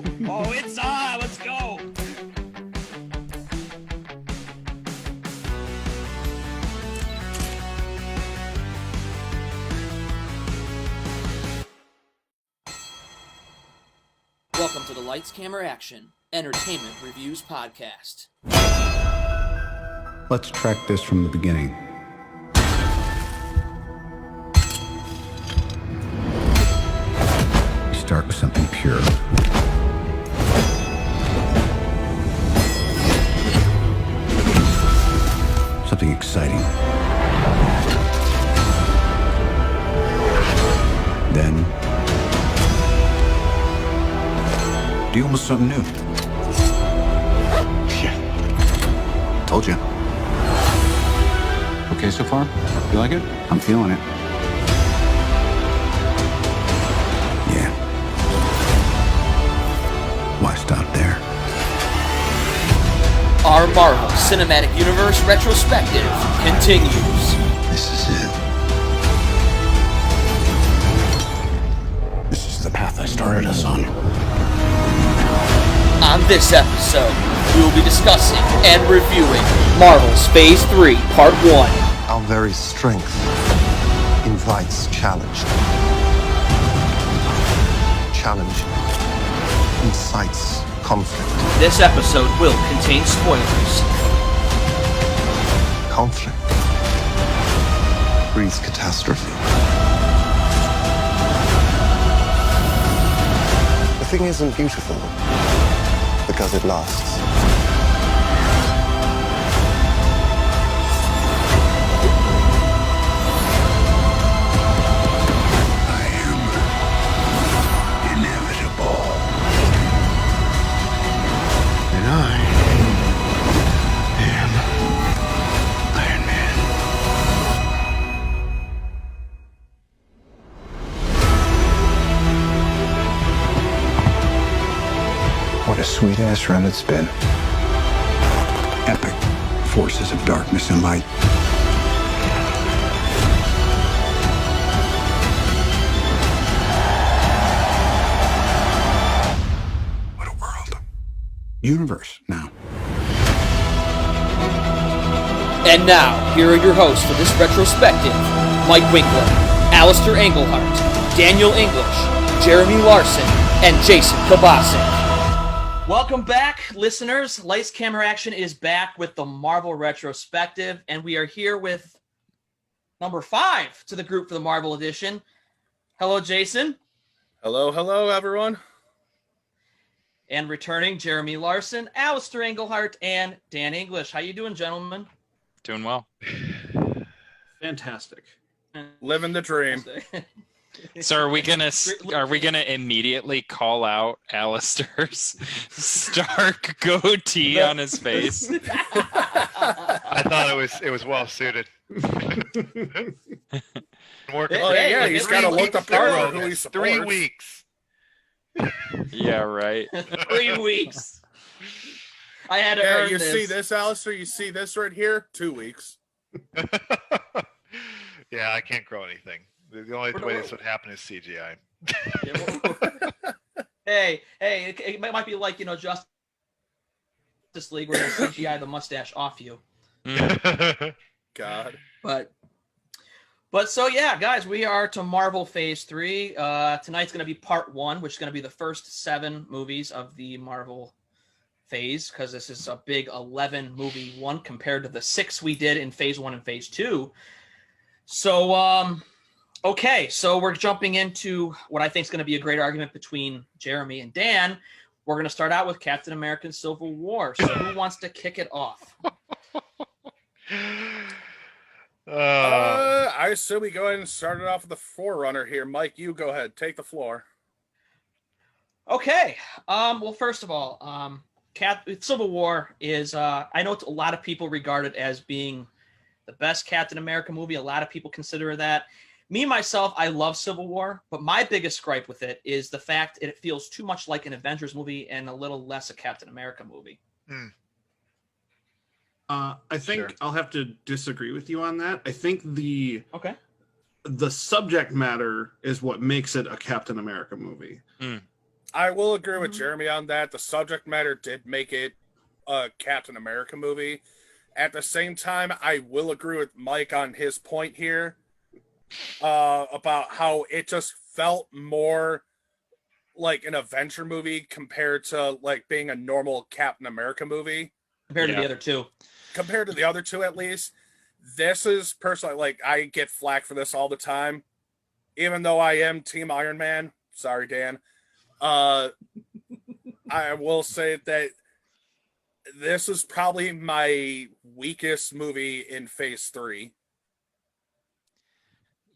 go. Oh, it's on. Let's go. Welcome to the Lights, Camera, Action Entertainment Reviews Podcast. Let's track this from the beginning. We start with something pure. Something exciting. Then, deal with something new. Yeah. Told you. Okay so far? You like it? I'm feeling it. Yeah. Why stop there? Our Marvel Cinematic Universe retrospective continues. This is it. This is the path I started us on. On this episode, we will be discussing and reviewing Marvel's Phase 3, Part 1. Our very strength invites challenge. Challenge incites conflict. This episode will contain spoilers. Conflict breeds catastrophe. The thing isn't beautiful because it lasts. I am inevitable. And I am Iron Man. What a sweet-ass run it's been. Epic forces of darkness and light. What a world. Universe now. And now, here are your hosts for this retrospective: Mike Winkler, Alistair Englehart, Daniel English, Jeremy Larson, and Jason Kabasic. Welcome back, listeners. Lights, Camera, Action is back with the Marvel retrospective, and we are here with number 5 to the group for the Marvel edition. Hello, Jason. Hello, everyone. And returning, Jeremy Larson, Alistair Englehart, and Dan English. How you doing, gentlemen? Doing well. Fantastic. Living the dream. So are we gonna immediately call out Alistair's stark goatee on his face? I thought it was well suited. Yeah, he's got to look the part of who he supports. 3 weeks. Yeah, right. 3 weeks. I had to earn you this. see this, Alistair? You see this right here? 2 weeks. Yeah, I can't grow anything. The only way this would happen is CGI. Hey, it might be like, Justice League where they CGI the mustache off you. God. But so yeah, guys, we are to Marvel Phase 3. Tonight's going to be Part 1, which is going to be the first 7 movies of the Marvel phase, because this is a big 11 movie one compared to the 6 we did in Phase 1 and Phase 2. So, okay, so we're jumping into what I think is going to be a great argument between Jeremy and Dan. We're going to start out with Captain America: Civil War. So who wants to kick it off? I assume we go ahead and start it off with the forerunner here. Mike, you go ahead. Take the floor. Okay. Well, first of all, Civil War is, I know a lot of people regard it as being the best Captain America movie. A lot of people consider that. Me, myself, I love Civil War, but my biggest gripe with it is the fact it feels too much like an Avengers movie and a little less a Captain America movie. I think I'll have to disagree with you on that. I think the subject matter is what makes it a Captain America movie. I will agree with Jeremy on that. The subject matter did make it a Captain America movie. At the same time, I will agree with Mike on his point here about how it just felt more like an adventure movie compared to like being a normal Captain America movie. Compared to the other two. Compared to the other two, at least. This is personally, like, I get flack for this all the time. Even though I am Team Iron Man. Sorry, Dan. I will say that this is probably my weakest movie in Phase 3.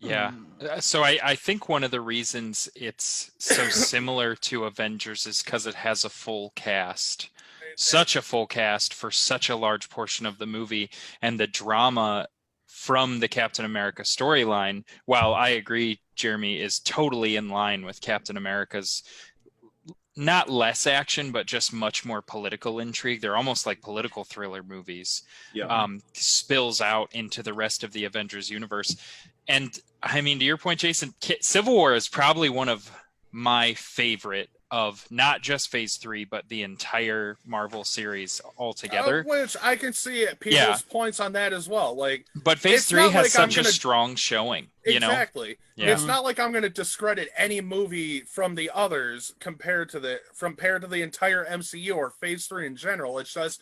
Yeah. So I think one of the reasons it's so similar to Avengers is because it has a full cast. Such a full cast for such a large portion of the movie, and the drama from the Captain America storyline, while I agree, Jeremy, is totally in line with Captain America's not less action, but just much more political intrigue. They're almost like political thriller movies. Yeah. Spills out into the rest of the Avengers universe. And I mean, to your point, Jason, Civil War is probably one of my favorite of not just Phase 3, but the entire Marvel series altogether. Which I can see people's points on that as well. Like, but Phase 3 has such a strong showing. Exactly. You know? It's not like I'm going to discredit any movie from the others compared to the entire MCU or Phase 3 in general. It's just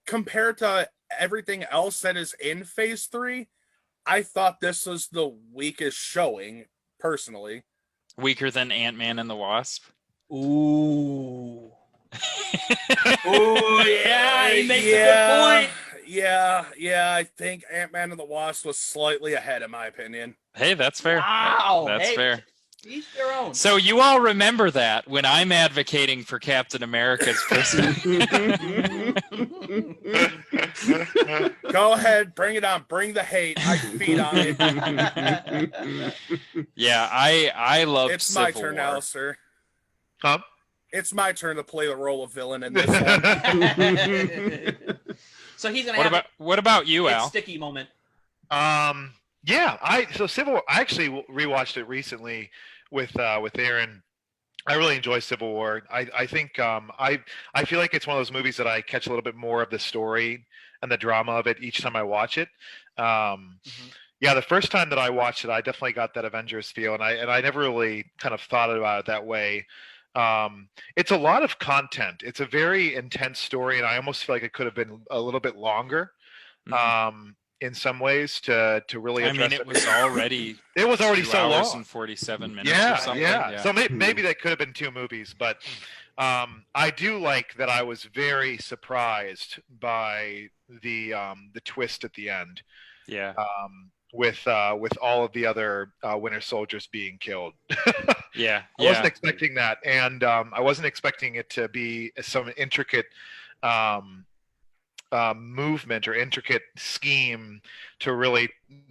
compared to everything else that is in Phase 3, I thought this was the weakest showing, personally. Weaker than Ant-Man and the Wasp? Ooh. Oh, yeah, he makes a good point. Yeah, I think Ant-Man and the Wasp was slightly ahead, in my opinion. Hey, that's fair. Wow. That's fair. Each their own. So you all remember that when I'm advocating for Captain America's person. Go ahead, bring it on. Bring the hate. I can feed on it. Yeah, I love It's Civil my turn War. now, sir. Huh? It's my turn to play the role of villain in this one. So he's gonna have What about you, a Al? sticky moment. So Civil War, I actually rewatched it recently with Aaron. I really enjoy Civil War. I think I feel like it's one of those movies that I catch a little bit more of the story and the drama of it each time I watch it. Yeah, the first time that I watched it, I definitely got that Avengers feel, and I never really kind of thought about it that way. It's a lot of content. It's a very intense story, and I almost feel like it could have been a little bit longer. In some ways, to really address. I mean, it was already 2 so hours long and 47 minutes. Or something. Yeah. So maybe that could have been 2 movies, but I do like that. I was very surprised by the twist at the end. Yeah. With all of the other Winter Soldiers being killed. Yeah. I wasn't expecting that, and I wasn't expecting it to be some intricate movement or intricate scheme to really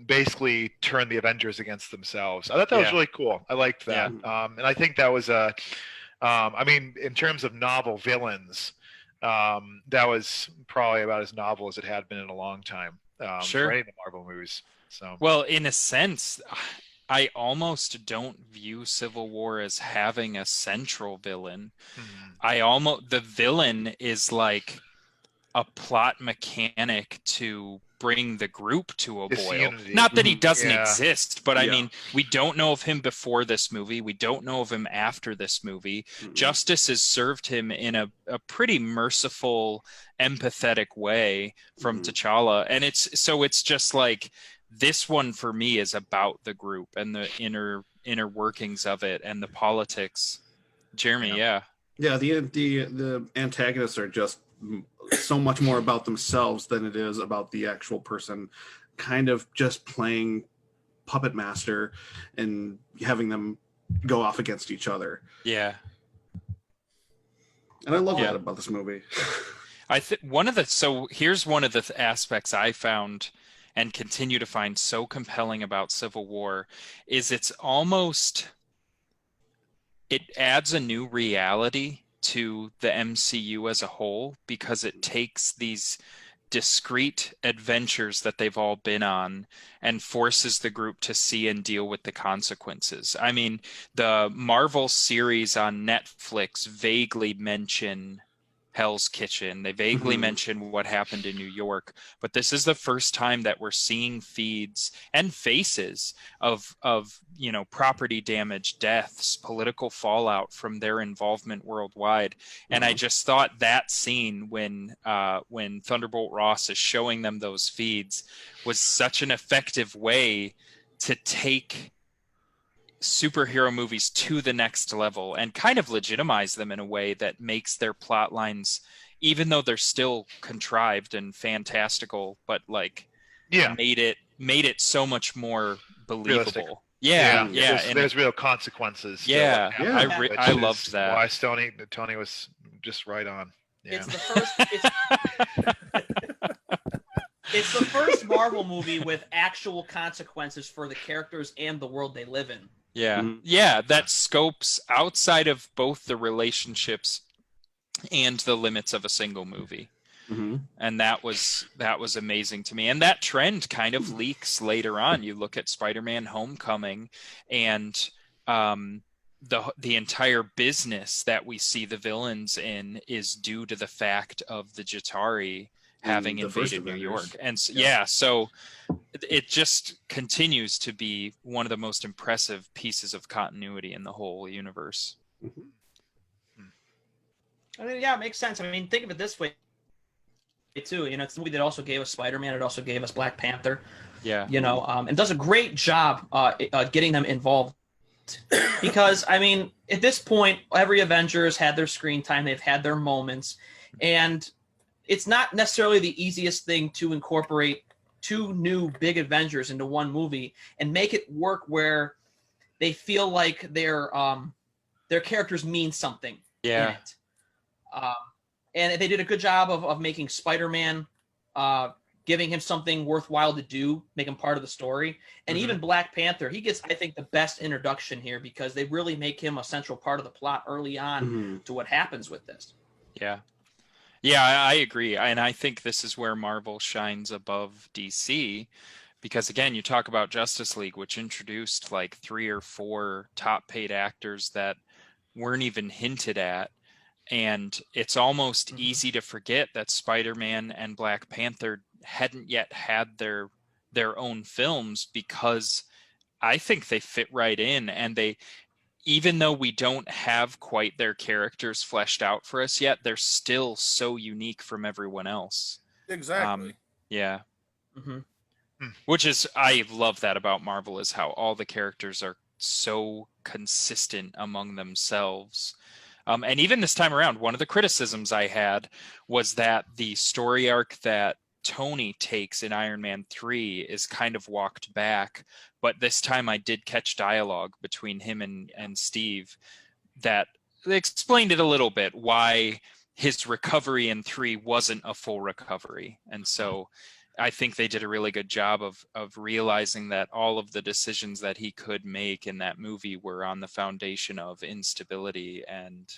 basically turn the Avengers against themselves. I thought that was really cool. I liked that. And I think that was I mean, in terms of novel villains, that was probably about as novel as it had been in a long time. For any of the Marvel movies. So, well, in a sense, I almost don't view Civil War as having a central villain. The villain is like a plot mechanic to bring the group to a boil. Unity. Not that he doesn't exist, but I mean, we don't know of him before this movie. We don't know of him after this movie. Justice has served him in a pretty merciful, empathetic way from T'Challa. And it's just like, this one for me is about the group and the inner workings of it and the politics. Jeremy, Yeah, the antagonists are just so much more about themselves than it is about the actual person, kind of just playing puppet master and having them go off against each other. Yeah. And I love that about this movie. I think here's one of the aspects I found and continue to find so compelling about Civil War is it adds a new reality to the MCU as a whole, because it takes these discrete adventures that they've all been on and forces the group to see and deal with the consequences. I mean, the Marvel series on Netflix vaguely mention Hell's Kitchen. They vaguely mention what happened in New York, but this is the first time that we're seeing feeds and faces of property damage, deaths, political fallout from their involvement worldwide. And I just thought that scene when Thunderbolt Ross is showing them those feeds was such an effective way to take superhero movies to the next level and kind of legitimize them in a way that makes their plot lines, even though they're still contrived and fantastical, but like made it so much more believable. Realistic. Yeah. There's real consequences. to Yeah, what happened, I which loved is that. Why Tony was just right on. Yeah. It's the first. It's the first Marvel movie with actual consequences for the characters and the world they live in. Yeah, that scopes outside of both the relationships and the limits of a single movie. And that was amazing to me. And that trend kind of leaks later on. You look at Spider-Man Homecoming and the entire business that we see the villains in is due to the fact of the Jatari having invaded New York. And so it just continues to be one of the most impressive pieces of continuity in the whole universe. I mean, yeah, it makes sense. I mean, think of it this way too. It's the movie that also gave us Spider-Man. It also gave us Black Panther. And does a great job getting them involved. Because, I mean, at this point, every Avenger has had their screen time. They've had their moments. And it's not necessarily the easiest thing to incorporate two new big Avengers into one movie and make it work where they feel like their characters mean something in it. And they did a good job of making Spider-Man, giving him something worthwhile to do, make him part of the story. And even Black Panther, he gets, I think, the best introduction here because they really make him a central part of the plot early on to what happens with this. Yeah, I agree. And I think this is where Marvel shines above DC because, again, you talk about Justice League, which introduced like 3 or 4 top paid actors that weren't even hinted at. And it's almost easy to forget that Spider-Man and Black Panther hadn't yet had their own films because I think they fit right in. And even though we don't have quite their characters fleshed out for us yet, they're still so unique from everyone else. Exactly. Which is, I love that about Marvel, is how all the characters are so consistent among themselves. And even this time around, one of the criticisms I had was that the story arc that Tony takes in Iron Man 3 is kind of walked back. But this time I did catch dialogue between him and Steve that explained it a little bit, why his recovery in 3 wasn't a full recovery. And so I think they did a really good job of realizing that all of the decisions that he could make in that movie were on the foundation of instability and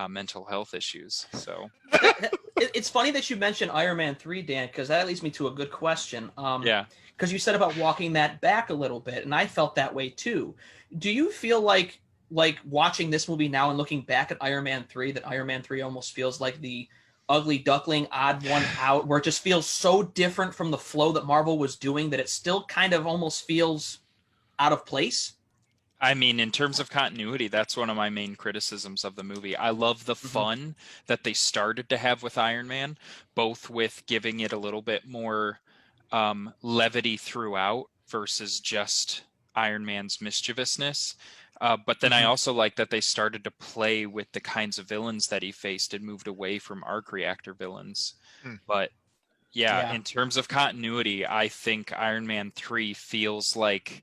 mental health issues. So it's funny that you mentioned Iron Man 3, Dan, because that leads me to a good question. Because you said about walking that back a little bit, and I felt that way too. Do you feel like watching this movie now and looking back at Iron Man 3, that Iron Man 3 almost feels like the ugly duckling, odd one out, where it just feels so different from the flow that Marvel was doing that it still kind of almost feels out of place? I mean, in terms of continuity, that's one of my main criticisms of the movie. I love the fun that they started to have with Iron Man, both with giving it a little bit more levity throughout versus just Iron Man's mischievousness. But then I also like that they started to play with the kinds of villains that he faced and moved away from arc reactor villains. But yeah, in terms of continuity, I think Iron Man 3 feels like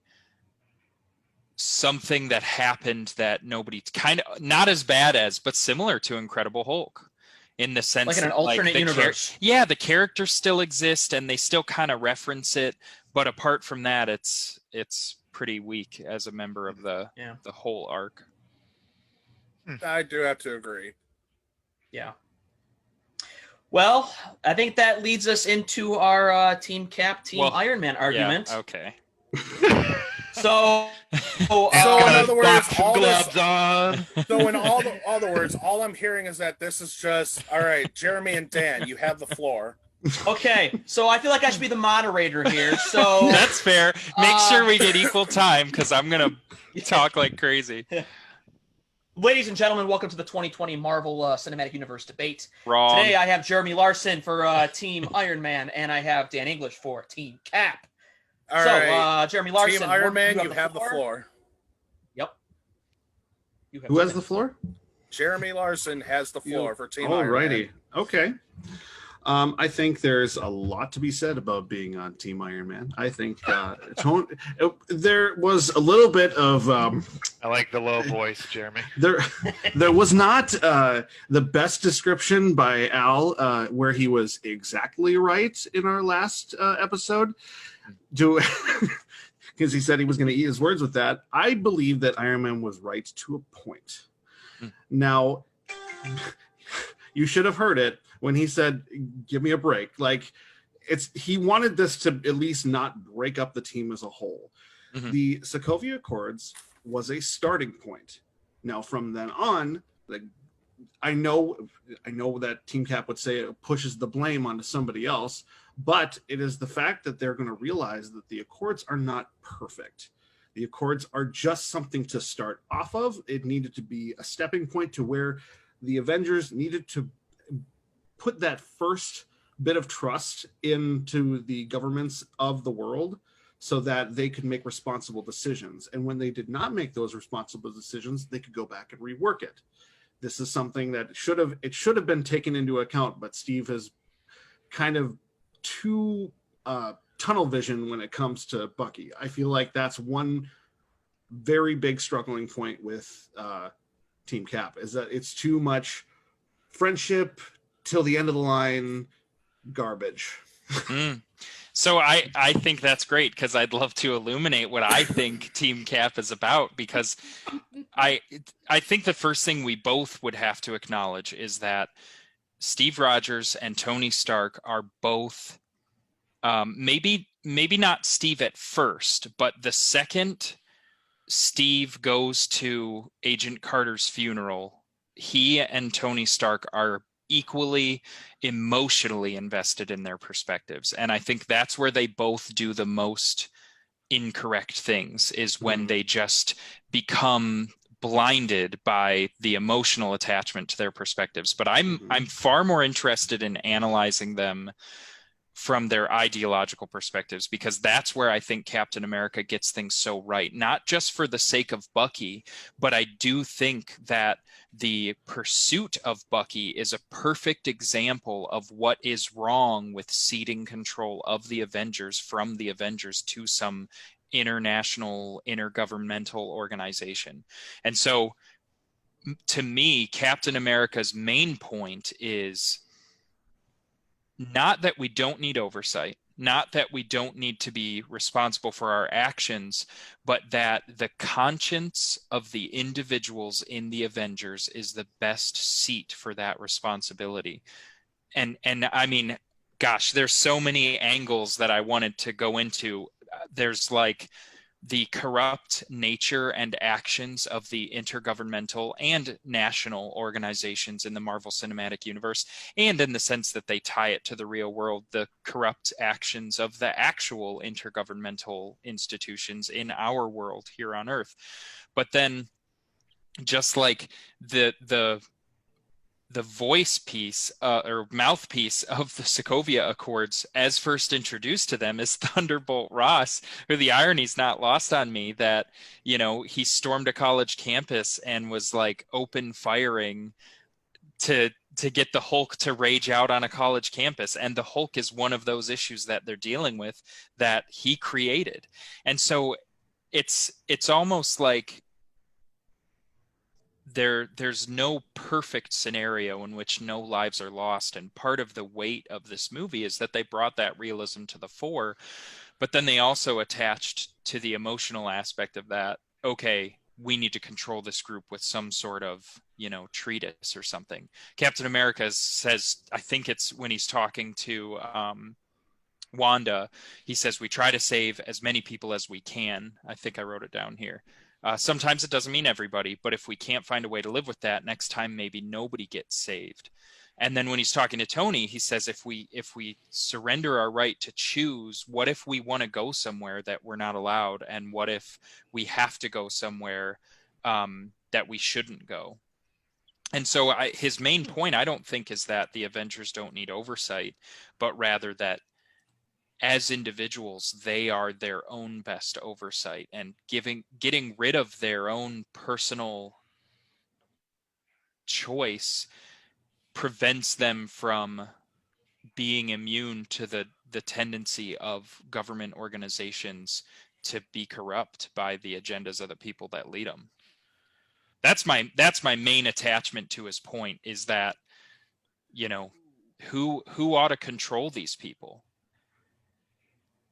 something that happened that nobody, kind of not as bad as, but similar to Incredible Hulk, in the sense like in an that, alternate universe. The characters still exist and they still kind of reference it, but apart from that, it's pretty weak as a member of the whole arc. I do have to agree. Yeah. Well, I think that leads us into our Team Cap, Team Well, Iron Man argument. Yeah, okay. So, So in other words, all gloves this, on. so in all the other words, all I'm hearing is that this is just all right. Jeremy and Dan, you have the floor. okay, so I feel like I should be the moderator here. So That's fair. Make sure we get equal time because I'm going to talk like crazy. ladies and gentlemen, welcome to the 2020 Marvel Cinematic Universe debate. Wrong. Today I have Jeremy Larson for Team Iron Man, and I have Dan English for Team Cap. All right, Jeremy Larson, Team Iron Man, you have the floor. Yep. You have Who has the floor? Jeremy Larson has the floor for Team Iron Alrighty. Man. Okay. I think there's a lot to be said about being on Team Iron Man. I think there was a little bit of I like the low voice, Jeremy. there was not the best description by Al where he was exactly right in our last episode. Because he said he was going to eat his words with that. I believe that Iron Man was right to a point. Now, you should have heard it when he said, "Give me a break." Like, he wanted this to at least not break up the team as a whole. Mhm. The Sokovia Accords was a starting point. Now, from then on, like, I know that Team Cap would say it pushes the blame onto somebody else, but it is the fact that they're going to realize that the Accords are not perfect. The Accords are just something to start off of. It needed to be a stepping point to where the Avengers needed to put that first bit of trust into the governments of the world so that they could make responsible decisions. And when they did not make those responsible decisions, they could go back and rework it. This is something that should have been taken into account, but Steve has kind of too tunnel vision when it comes to Bucky. I feel like that's one very big struggling point with Team Cap, is that it's too much friendship till the end of the line garbage. So I think that's great because I'd love to illuminate what I think Team Cap is about, because I think the first thing we both would have to acknowledge is that Steve Rogers and Tony Stark are both maybe not Steve at first, but the second Steve goes to Agent Carter's funeral, he and Tony Stark are equally emotionally invested in their perspectives. And I think that's where they both do the most incorrect things, is when they just become blinded by the emotional attachment to their perspectives. But I'm far more interested in analyzing them from their ideological perspectives, because that's where I think Captain America gets things so right, not just for the sake of Bucky, but I do think that the pursuit of Bucky is a perfect example of what is wrong with ceding control of the Avengers from the Avengers to some international intergovernmental organization. And so to me, Captain America's main point is not that we don't need oversight, not that we don't need to be responsible for our actions, but that the conscience of the individuals in the Avengers is the best seat for that responsibility. And I mean, gosh, there's so many angles that I wanted to go into. There's like the corrupt nature and actions of the intergovernmental and national organizations in the Marvel Cinematic Universe, and in the sense that they tie it to the real world, the corrupt actions of the actual intergovernmental institutions in our world here on Earth. But then just like the voice piece or mouthpiece of the Sokovia Accords, as first introduced to them, is Thunderbolt Ross, who, the irony is not lost on me that, you know, he stormed a college campus and was like open firing to get the Hulk to rage out on a college campus. And the Hulk is one of those issues that they're dealing with that he created. And so it's almost like there's no perfect scenario in which no lives are lost, and part of the weight of this movie is that they brought that realism to the fore, but then they also attached to the emotional aspect of that, okay, we need to control this group with some sort of treatise or something. Captain America says, I think it's when he's talking to Wanda, he says, we try to save as many people as we can. I think I wrote it down here. Sometimes it doesn't mean everybody, but if we can't find a way to live with that, next time maybe nobody gets saved. And then when he's talking to Tony, he says, if we surrender our right to choose, what if we want to go somewhere that we're not allowed? And what if we have to go somewhere that we shouldn't go? And so his main point, I don't think, is that the Avengers don't need oversight, but rather that as individuals, they are their own best oversight, and getting rid of their own personal choice prevents them from being immune to the tendency of government organizations to be corrupt by the agendas of the people that lead them. That's my main attachment to his point, is that, who ought to control these people?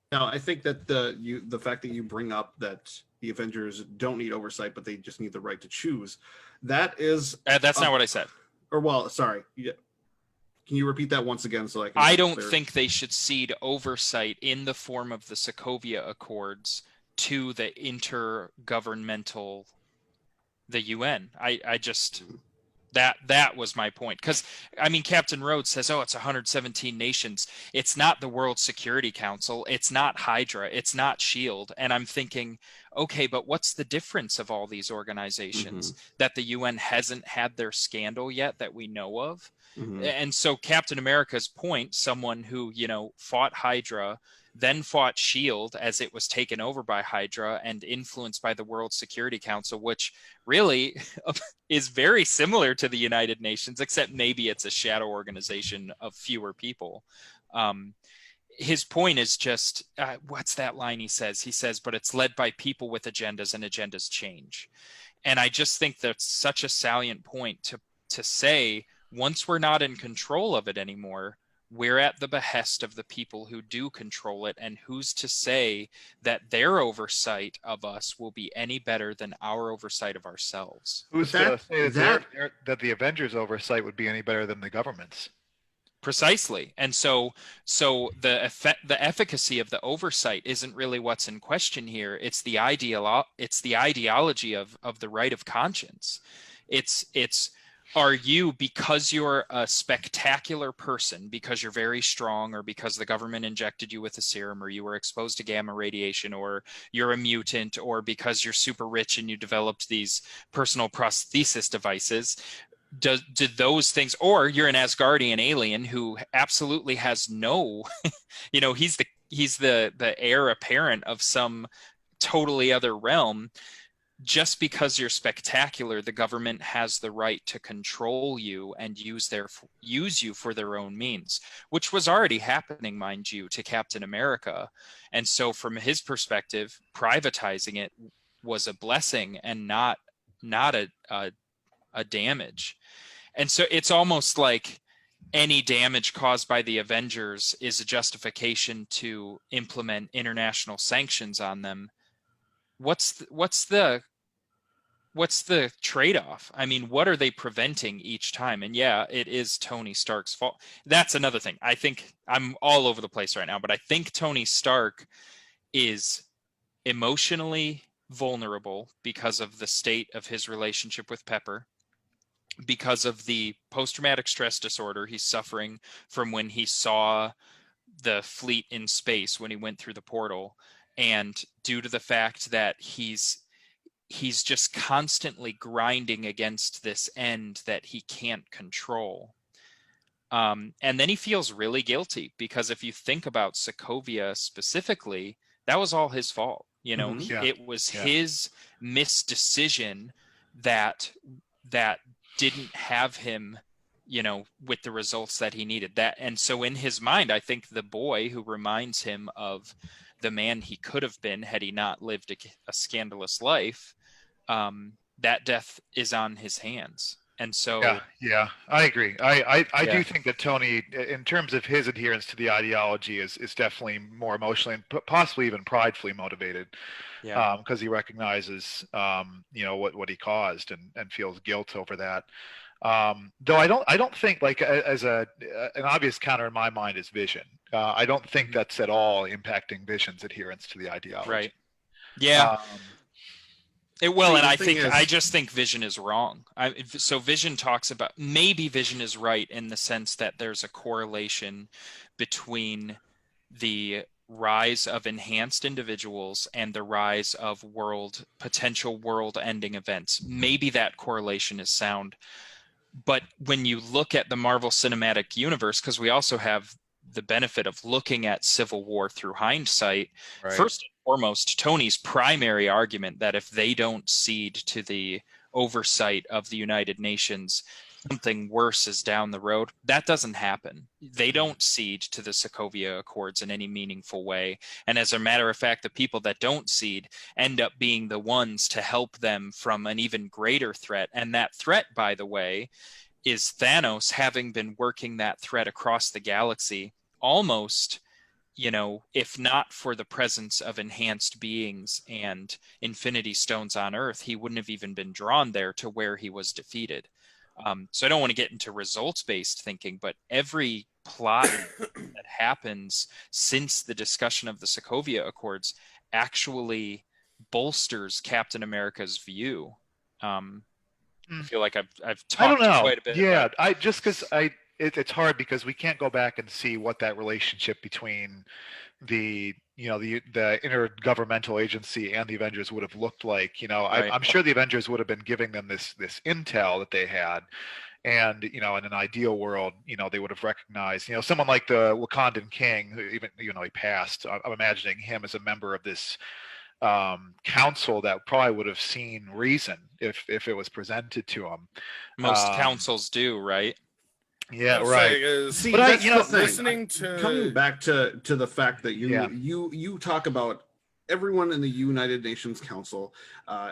Now, I think that the fact that you bring up that the Avengers don't need oversight, but they just need the right to choose, that is that's not what I said. Or, well, sorry. Yeah. Can you repeat that once again so I can? I don't think they should cede oversight in the form of the Sokovia Accords to the intergovernmental, the UN. I just that was my point, because I mean, Captain Rhodes says, oh, it's 117 nations. It's not the World Security Council, it's not Hydra, it's not SHIELD. And I'm thinking, okay, but what's the difference of all these organizations? That the UN hasn't had their scandal yet that we know of? And so Captain America's point, someone who fought Hydra, then fought SHIELD as it was taken over by Hydra and influenced by the World Security Council, which really is very similar to the United Nations, except maybe it's a shadow organization of fewer people. His point is just, what's that line he says? He says, but it's led by people with agendas, and agendas change. And I just think that's such a salient point to say, once we're not in control of it anymore, we're at the behest of the people who do control it, and who's to say that their oversight of us will be any better than our oversight of ourselves? Who's to say that the Avengers' oversight would be any better than the government's? Precisely. And so the efficacy of the oversight isn't really what's in question here. It's the ideology of the right of conscience. It's are you, because you're a spectacular person, because you're very strong, or because the government injected you with a serum, or you were exposed to gamma radiation, or you're a mutant, or because you're super rich and you developed these personal prosthesis devices, did those things, or you're an Asgardian alien who absolutely has no, he's the heir apparent of some totally other realm. Just because you're spectacular, the government has the right to control you and use you for their own means, which was already happening, mind you, to Captain America. And so from his perspective, privatizing it was a blessing and not a damage. And so it's almost like any damage caused by the Avengers is a justification to implement international sanctions on them. What's the trade-off? I mean, what are they preventing each time? And yeah, it is Tony Stark's fault. That's another thing. I think I'm all over the place right now, but I think Tony Stark is emotionally vulnerable because of the state of his relationship with Pepper, because of the post-traumatic stress disorder he's suffering from when he saw the fleet in space when he went through the portal, and due to the fact that he's just constantly grinding against this end that he can't control. And then he feels really guilty, because if you think about Sokovia specifically, that was all his fault. It was his misdecision that didn't have him, with the results that he needed. And so in his mind, I think the boy who reminds him of the man he could have been had he not lived a scandalous life, that death is on his hands. And so Yeah, I agree. I Yeah. do think that Tony, in terms of his adherence to the ideology, is definitely more emotionally and possibly even pridefully motivated, yeah. because he recognizes, what he caused and feels guilt over that. Though I don't think, like, as an obvious counter in my mind is Vision. I don't think that's at all impacting Vision's adherence to the ideology. Right. Yeah. Um, It will, See, and the I thing think I is- just think Vision is wrong. So Vision talks about, maybe Vision is right in the sense that there's a correlation between the rise of enhanced individuals and the rise of potential world-ending events. Maybe that correlation is sound. But when you look at the Marvel Cinematic Universe, because we also have the benefit of looking at Civil War through hindsight, Right. first and foremost, Tony's primary argument that if they don't cede to the oversight of the United Nations, something worse is down the road. That doesn't happen. They don't cede to the Sokovia Accords in any meaningful way. And as a matter of fact, the people that don't cede end up being the ones to help them from an even greater threat. And that threat, by the way, is Thanos having been working that threat across the galaxy almost, if not for the presence of enhanced beings and Infinity Stones on Earth, he wouldn't have even been drawn there to where he was defeated. So I don't want to get into results-based thinking, but every plot that happens since the discussion of the Sokovia Accords actually bolsters Captain America's view. I feel like I've I talked don't know. quite a bit. Yeah, about it's hard because we can't go back and see what that relationship between the intergovernmental agency and the Avengers would have looked like. Right. I'm sure the Avengers would have been giving them this intel that they had, and in an ideal world, they would have recognized, someone like the Wakandan king, who even he passed. I'm imagining him as a member of this council that probably would have seen reason if it was presented to him. most councils do, right? Yeah, I'll right. say is, See, But that's the thing. listening to Coming back to the fact that Yeah. you talk about everyone in the United Nations Council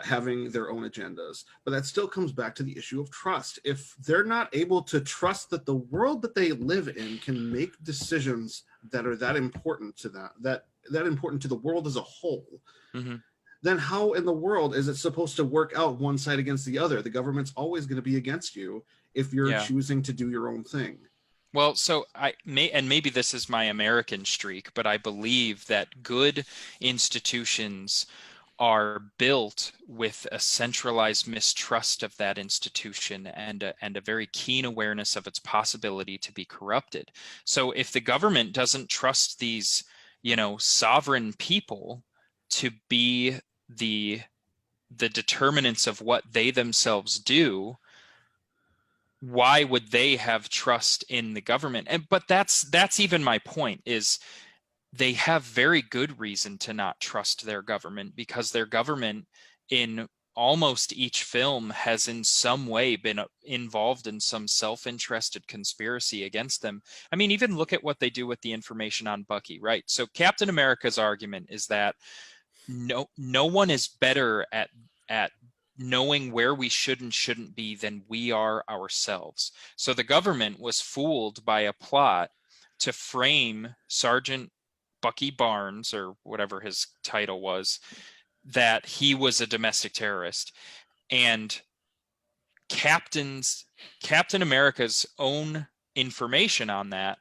having their own agendas, but that still comes back to the issue of trust. If they're not able to trust that the world that they live in can make decisions that are that important to that important to the world as a whole, Mhm. then how in the world is it supposed to work out one side against the other? The government's always going to be against you if you're Yeah. choosing to do your own thing. Well, so maybe this is my American streak, but I believe that good institutions are built with a centralized mistrust of that institution and a very keen awareness of its possibility to be corrupted. So if the government doesn't trust these, sovereign people to be the determinants of what they themselves do, why would they have trust in the government? But that's even my point, is they have very good reason to not trust their government, because their government in almost each film has in some way been involved in some self-interested conspiracy against them. I mean, even look at what they do with the information on Bucky, right? So Captain America's argument is that no one is better at knowing where we should and shouldn't be than we are ourselves. So the government was fooled by a plot to frame Sergeant Bucky Barnes, or whatever his title was, that he was a domestic terrorist. And Captain America's own information on that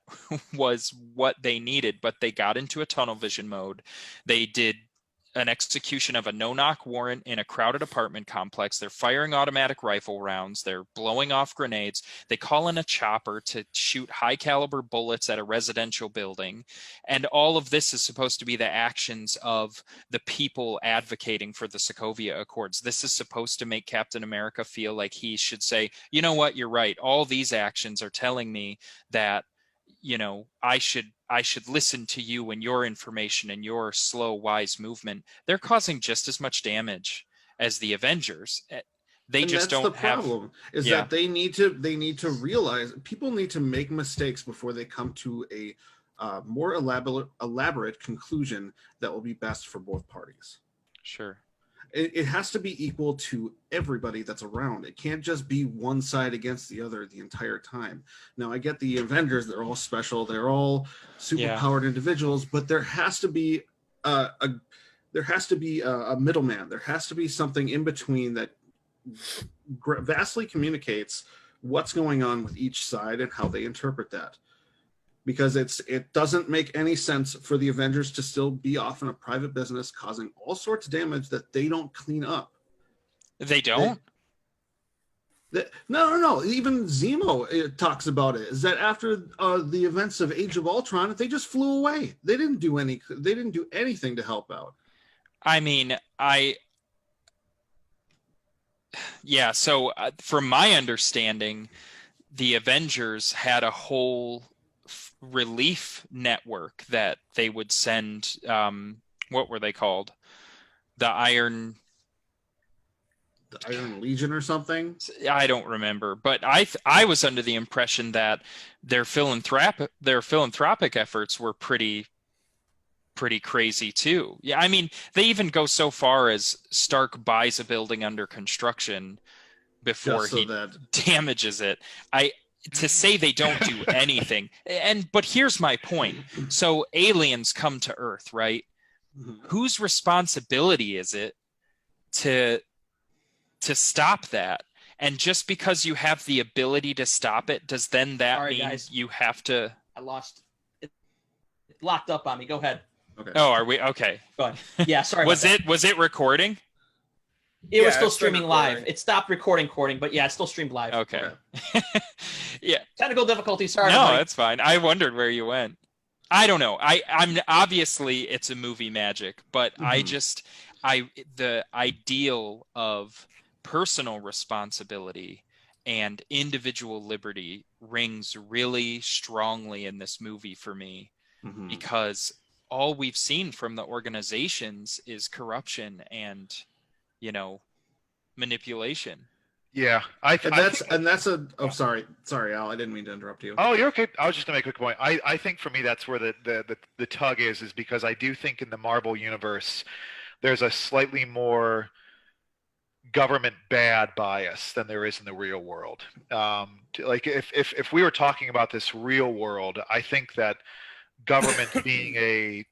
was what they needed, but they got into a tunnel vision mode. They did an execution of a no-knock warrant in a crowded apartment complex. They're firing automatic rifle rounds. They're blowing off grenades. They call in a chopper to shoot high-caliber bullets at a residential building. And all of this is supposed to be the actions of the people advocating for the Sokovia Accords. This is supposed to make Captain America feel like he should say, you know what, you're right. All these actions are telling me that, I should listen to you and your information and your slow, wise movement. They're causing just as much damage as the Avengers. They And just that's don't the have. problem is Yeah. that they need to realize people need to make mistakes before they come to a more elaborate conclusion that will be best for both parties. Sure. it has to be equal to everybody that's around. It can't just be one side against the other the entire time. Now, I get the Avengers; they're all special, they're all superpowered individuals, but there has to be a middleman. There has to be something in between that vastly communicates what's going on with each side and how they interpret that. Because it doesn't make any sense for the Avengers to still be off in a private business causing all sorts of damage that they don't clean up. They don't? No. Even Zemo talks about it. Is that after the events of Age of Ultron, they just flew away. They didn't do anything to help out. I mean, so from my understanding, the Avengers had a whole relief network that they would send. What were they called? The Iron Legion or something? I don't remember, but I was under the impression that their philanthropic efforts were pretty crazy too. Yeah, I mean, they even go so far as Stark buys a building under construction before he damages it. To say they don't do anything. But here's my point. So aliens come to Earth, right? Mm-hmm. Whose responsibility is it to stop that? And just because you have the ability to stop it, does then that mean guys, you have to... I lost it. It locked up on me. Go ahead. Okay. Oh, are we? Okay. Go ahead. Yeah, sorry. Was it recording? It was still streaming live. It stopped recording, but yeah, it's still streamed live. Okay. Yeah. Technical difficulty. Sorry. No, that's fine. I wondered where you went. I don't know. I'm obviously it's a movie magic, but the ideal of personal responsibility and individual liberty rings really strongly in this movie for me, because all we've seen from the organizations is corruption and manipulation. Yeah, sorry, Al, I didn't mean to interrupt you. Oh, you're okay. I was just gonna make a quick point. I think for me that's where the tug is because I do think in the Marvel universe there's a slightly more government bad bias than there is in the real world. Like if we were talking about this real world, I think that government being a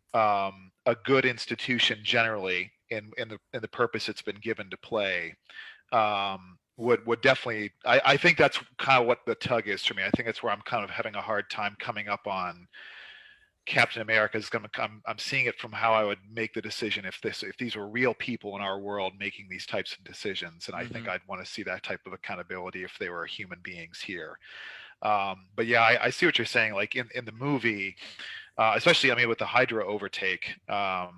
good institution generally in the purpose it's been given to play would definitely I think that's kind of what the tug is for me. I think that's where I'm kind of having a hard time coming up on Captain America is going to come. I'm seeing it from how I would make the decision if these were real people in our world making these types of decisions, and I think I'd want to see that type of accountability if they were human beings here. But yeah, I see what you're saying. Like in the movie, especially with the Hydra overtake. I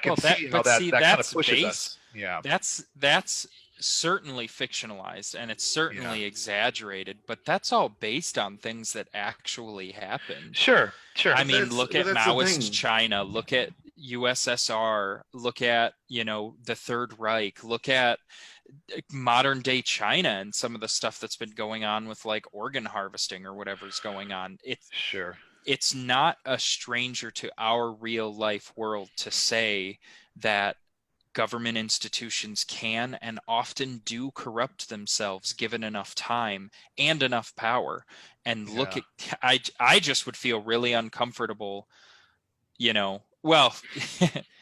can see how that kind of pushes us. Yeah, that's certainly fictionalized and it's certainly exaggerated, but that's all based on things that actually happened. Sure. I mean, look at Maoist China, look at USSR, look at the Third Reich, look at modern day China and some of the stuff that's been going on with like organ harvesting or whatever's going on. It's not a stranger to our real life world to say that government institutions can and often do corrupt themselves given enough time and enough power. And look at, I just would feel really uncomfortable, well,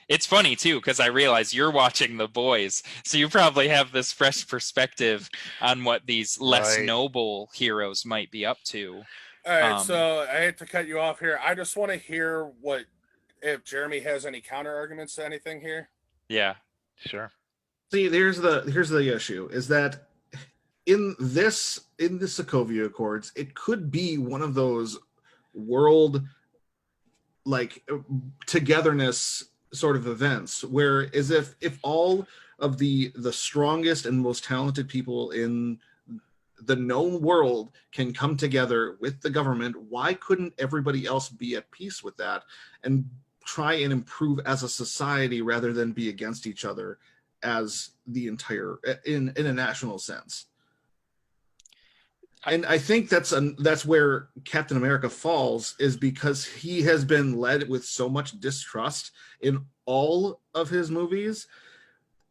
it's funny too, because I realize you're watching The Boys, so you probably have this fresh perspective on what these less noble heroes might be up to. All right, so I hate to cut you off here. I just want to hear if Jeremy has any counter arguments to anything here. Yeah, sure. See, here's the issue: is that in the Sokovia Accords, it could be one of those world togetherness sort of events, where as if all of the strongest and most talented people in the known world can come together with the government, why couldn't everybody else be at peace with that and try and improve as a society rather than be against each other as the entire in a national sense? And I think that's where Captain America falls, is because he has been led with so much distrust in all of his movies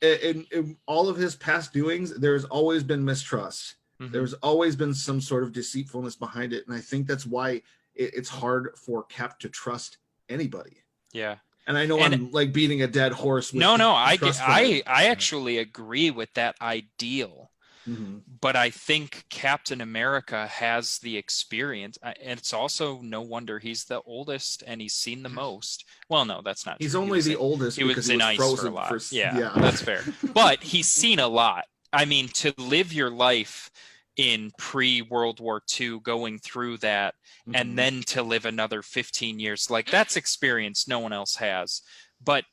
in all of his past doings, there's always been mistrust. Mhm. There's always been some sort of deceitfulness behind it, and I think that's why it's hard for Cap to trust anybody. Yeah. And I know And- I'm like beating a dead horse. With No, I trust I actually agree with that ideal. Mm-hmm. But I think Captain America has the experience, and it's also no wonder he's the oldest and he's seen the most. Well, no, that's not He's true. only the oldest He because was he in was ice frozen for a lot. Yeah, yeah. that's fair. But he's seen a lot. I mean, to live your life in pre-World War II, going through that, Mhm. and then to live another 15 years, like that's experience no one else has. But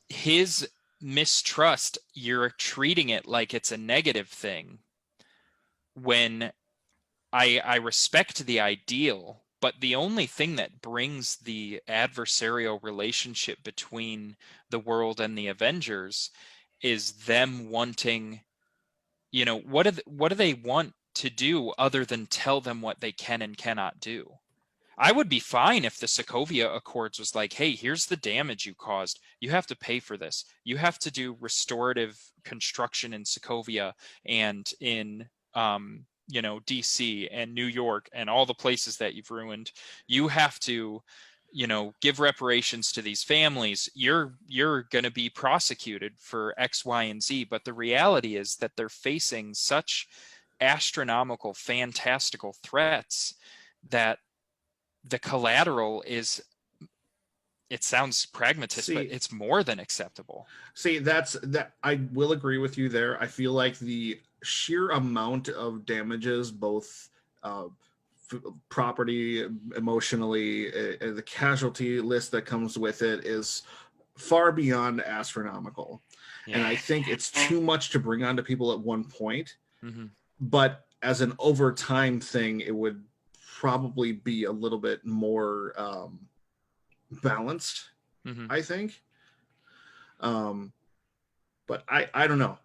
his mistrust, you're treating it like it's a negative thing, when I respect the ideal, but the only thing that brings the adversarial relationship between the world and the Avengers is them wanting, what do they want to do other than tell them what they can and cannot do? I would be fine if the Sokovia Accords was like, hey, here's the damage you caused. You have to pay for this. You have to do restorative construction in Sokovia and in, DC and New York and all the places that you've ruined. You have to, give reparations to these families. You're going to be prosecuted for X, Y, and Z. But the reality is that they're facing such astronomical, fantastical threats that the collateral is, it sounds pragmatist, but it's more than acceptable. See, that I will agree with you there. I feel like the sheer amount of damages, both property, emotionally, the casualty list that comes with it is far beyond astronomical. Yeah. And I think it's too much to bring onto people at one point. Mm-hmm. But as an overtime thing, it would probably be a little bit more balanced, Mm-hmm. I think. But I don't know.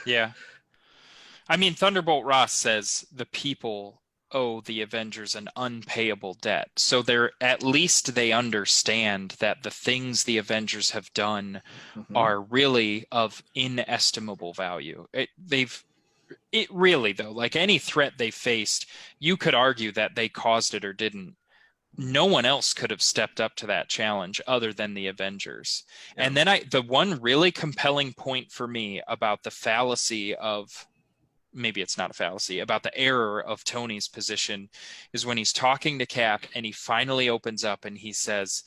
Yeah. I mean, Thunderbolt Ross says the people owe the Avengers an unpayable debt. So at least they understand that the things the Avengers have done Mhm. are really of inestimable value. It really, though, like any threat they faced, you could argue that they caused it or didn't. No one else could have stepped up to that challenge other than the Avengers. Yeah. And then the one really compelling point for me about the fallacy of, maybe it's not a fallacy, about the error of Tony's position is when he's talking to Cap and he finally opens up and he says,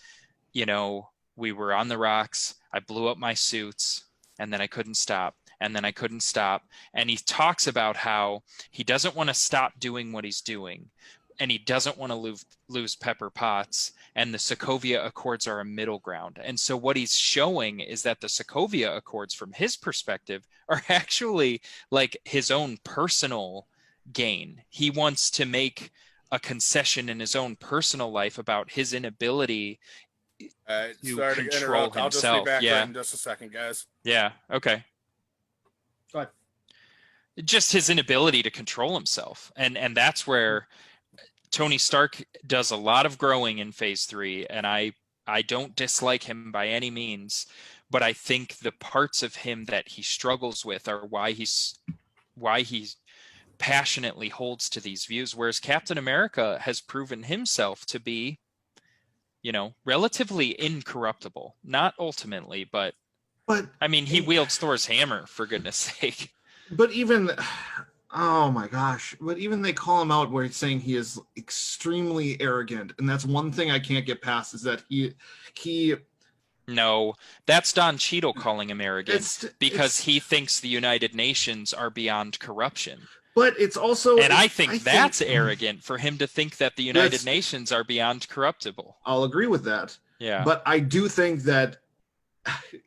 we were on the rocks, I blew up my suits, and then I couldn't stop. And then I couldn't stop. And he talks about how he doesn't want to stop doing what he's doing. And he doesn't want to lose Pepper Potts. And the Sokovia Accords are a middle ground. And so what he's showing is that the Sokovia Accords, from his perspective, are actually like his own personal gain. He wants to make a concession in his own personal life about his inability Sorry to to control interrupt. I'll just himself. be back Yeah. right in just a second, guys. Yeah. Okay. Go ahead. Just his inability to control himself. And that's where Tony Stark does a lot of growing in Phase 3. And I don't dislike him by any means, but I think the parts of him that he struggles with are why he passionately holds to these views. Whereas Captain America has proven himself to be, relatively incorruptible. Not ultimately, but I mean, he wields Thor's hammer, for goodness sake. But even, oh my gosh, but even they call him out where he's saying he is extremely arrogant. And that's one thing I can't get past is that he No, that's Don Cheadle calling him arrogant because he thinks the United Nations are beyond corruption. But it's also, and I think that's arrogant for him to think that the United Nations are beyond corruptible. I'll agree with that. Yeah. But I do think that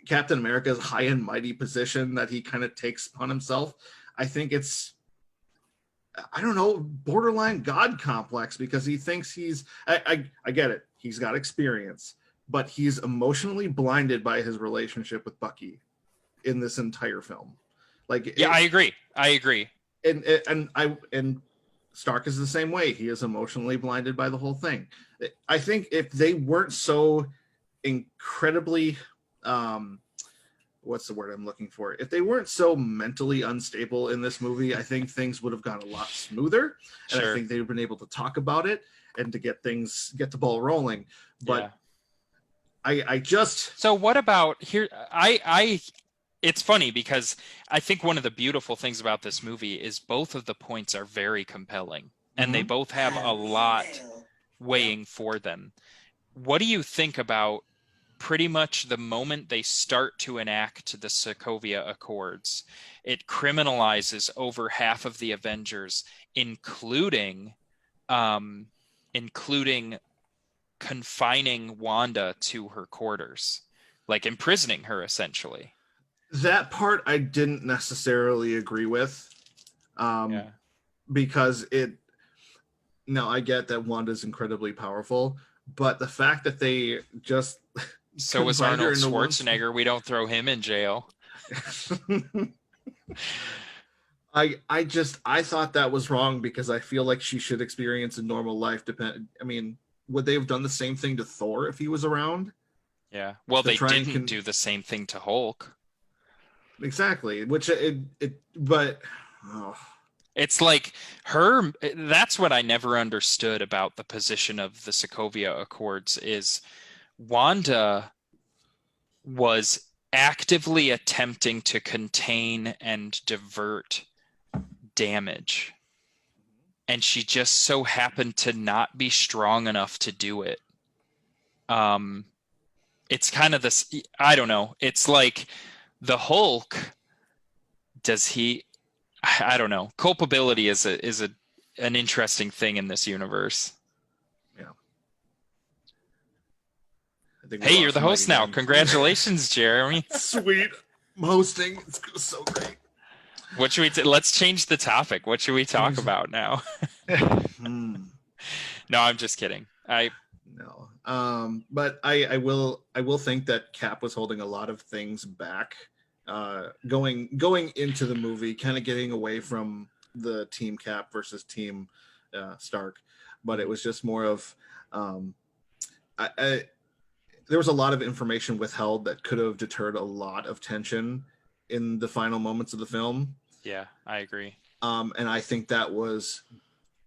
Captain America's high and mighty position that he kind of takes upon himself, I think it's, I don't know, borderline God complex, because he thinks I get it. He's got experience, but he's emotionally blinded by his relationship with Bucky in this entire film. I agree. And Stark is the same way. He is emotionally blinded by the whole thing. I think if they weren't so incredibly what's the word I'm looking for? If they weren't so mentally unstable in this movie, I think things would have gone a lot smoother. And I Sure. think they'd have been able to talk about it and to get the ball rolling. But I just So what about here? It's funny because I think one of the beautiful things about this movie is both of the points are very compelling, and they both have a lot weighing for them. What do you think about pretty much the moment they start to enact the Sokovia Accords? It criminalizes over half of the Avengers, including confining Wanda to her quarters, like imprisoning her essentially. that part I didn't necessarily agree with. Because I get that Wanda's incredibly powerful, but the fact that they just So was confined her Arnold into one- Schwarzenegger. We don't throw him in jail. I thought that was wrong because I feel like she should experience a normal life. Would they have done the same thing to Thor if he was around? Yeah. Well, To they try and didn't do the same thing to Hulk. Exactly. It's like her. That's what I never understood about the position of the Sokovia Accords is Wanda was actively attempting to contain and divert damage. And she just so happened to not be strong enough to do it. It's kind of this, I don't know. It's like the Hulk, I don't know. Culpability is an interesting thing in this universe. Yeah. I think we Hey, lost you're the Mike host now. again. Congratulations, Jeremy. Sweet. I'm hosting. It's so great. What should we let's change the topic. What should we talk about now? No, I'm just kidding. No. But I will think that Cap was holding a lot of things back. Going into the movie, kind of getting away from the Team Cap versus Team Stark, but it was just more of there was a lot of information withheld that could have deterred a lot of tension in the final moments of the film. Yeah, I agree. And I think that was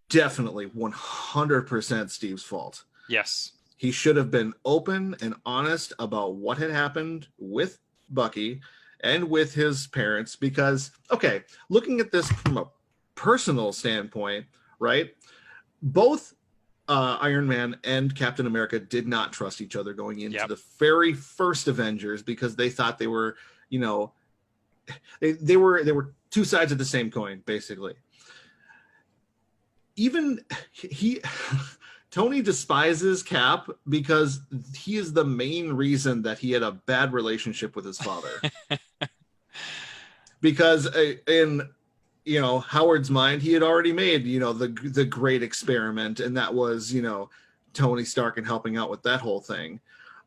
definitely 100% Steve's fault. Yes. He should have been open and honest about what had happened with Bucky and with his parents, because, okay, looking at this from a personal standpoint, right? Both Iron Man and Captain America did not trust each other going into the very first Avengers because they thought they were, they were two sides of the same coin, basically. Even Tony despises Cap because he is the main reason that he had a bad relationship with his father. Because in Howard's mind, he had already made the great experiment, and that was Tony Stark and helping out with that whole thing.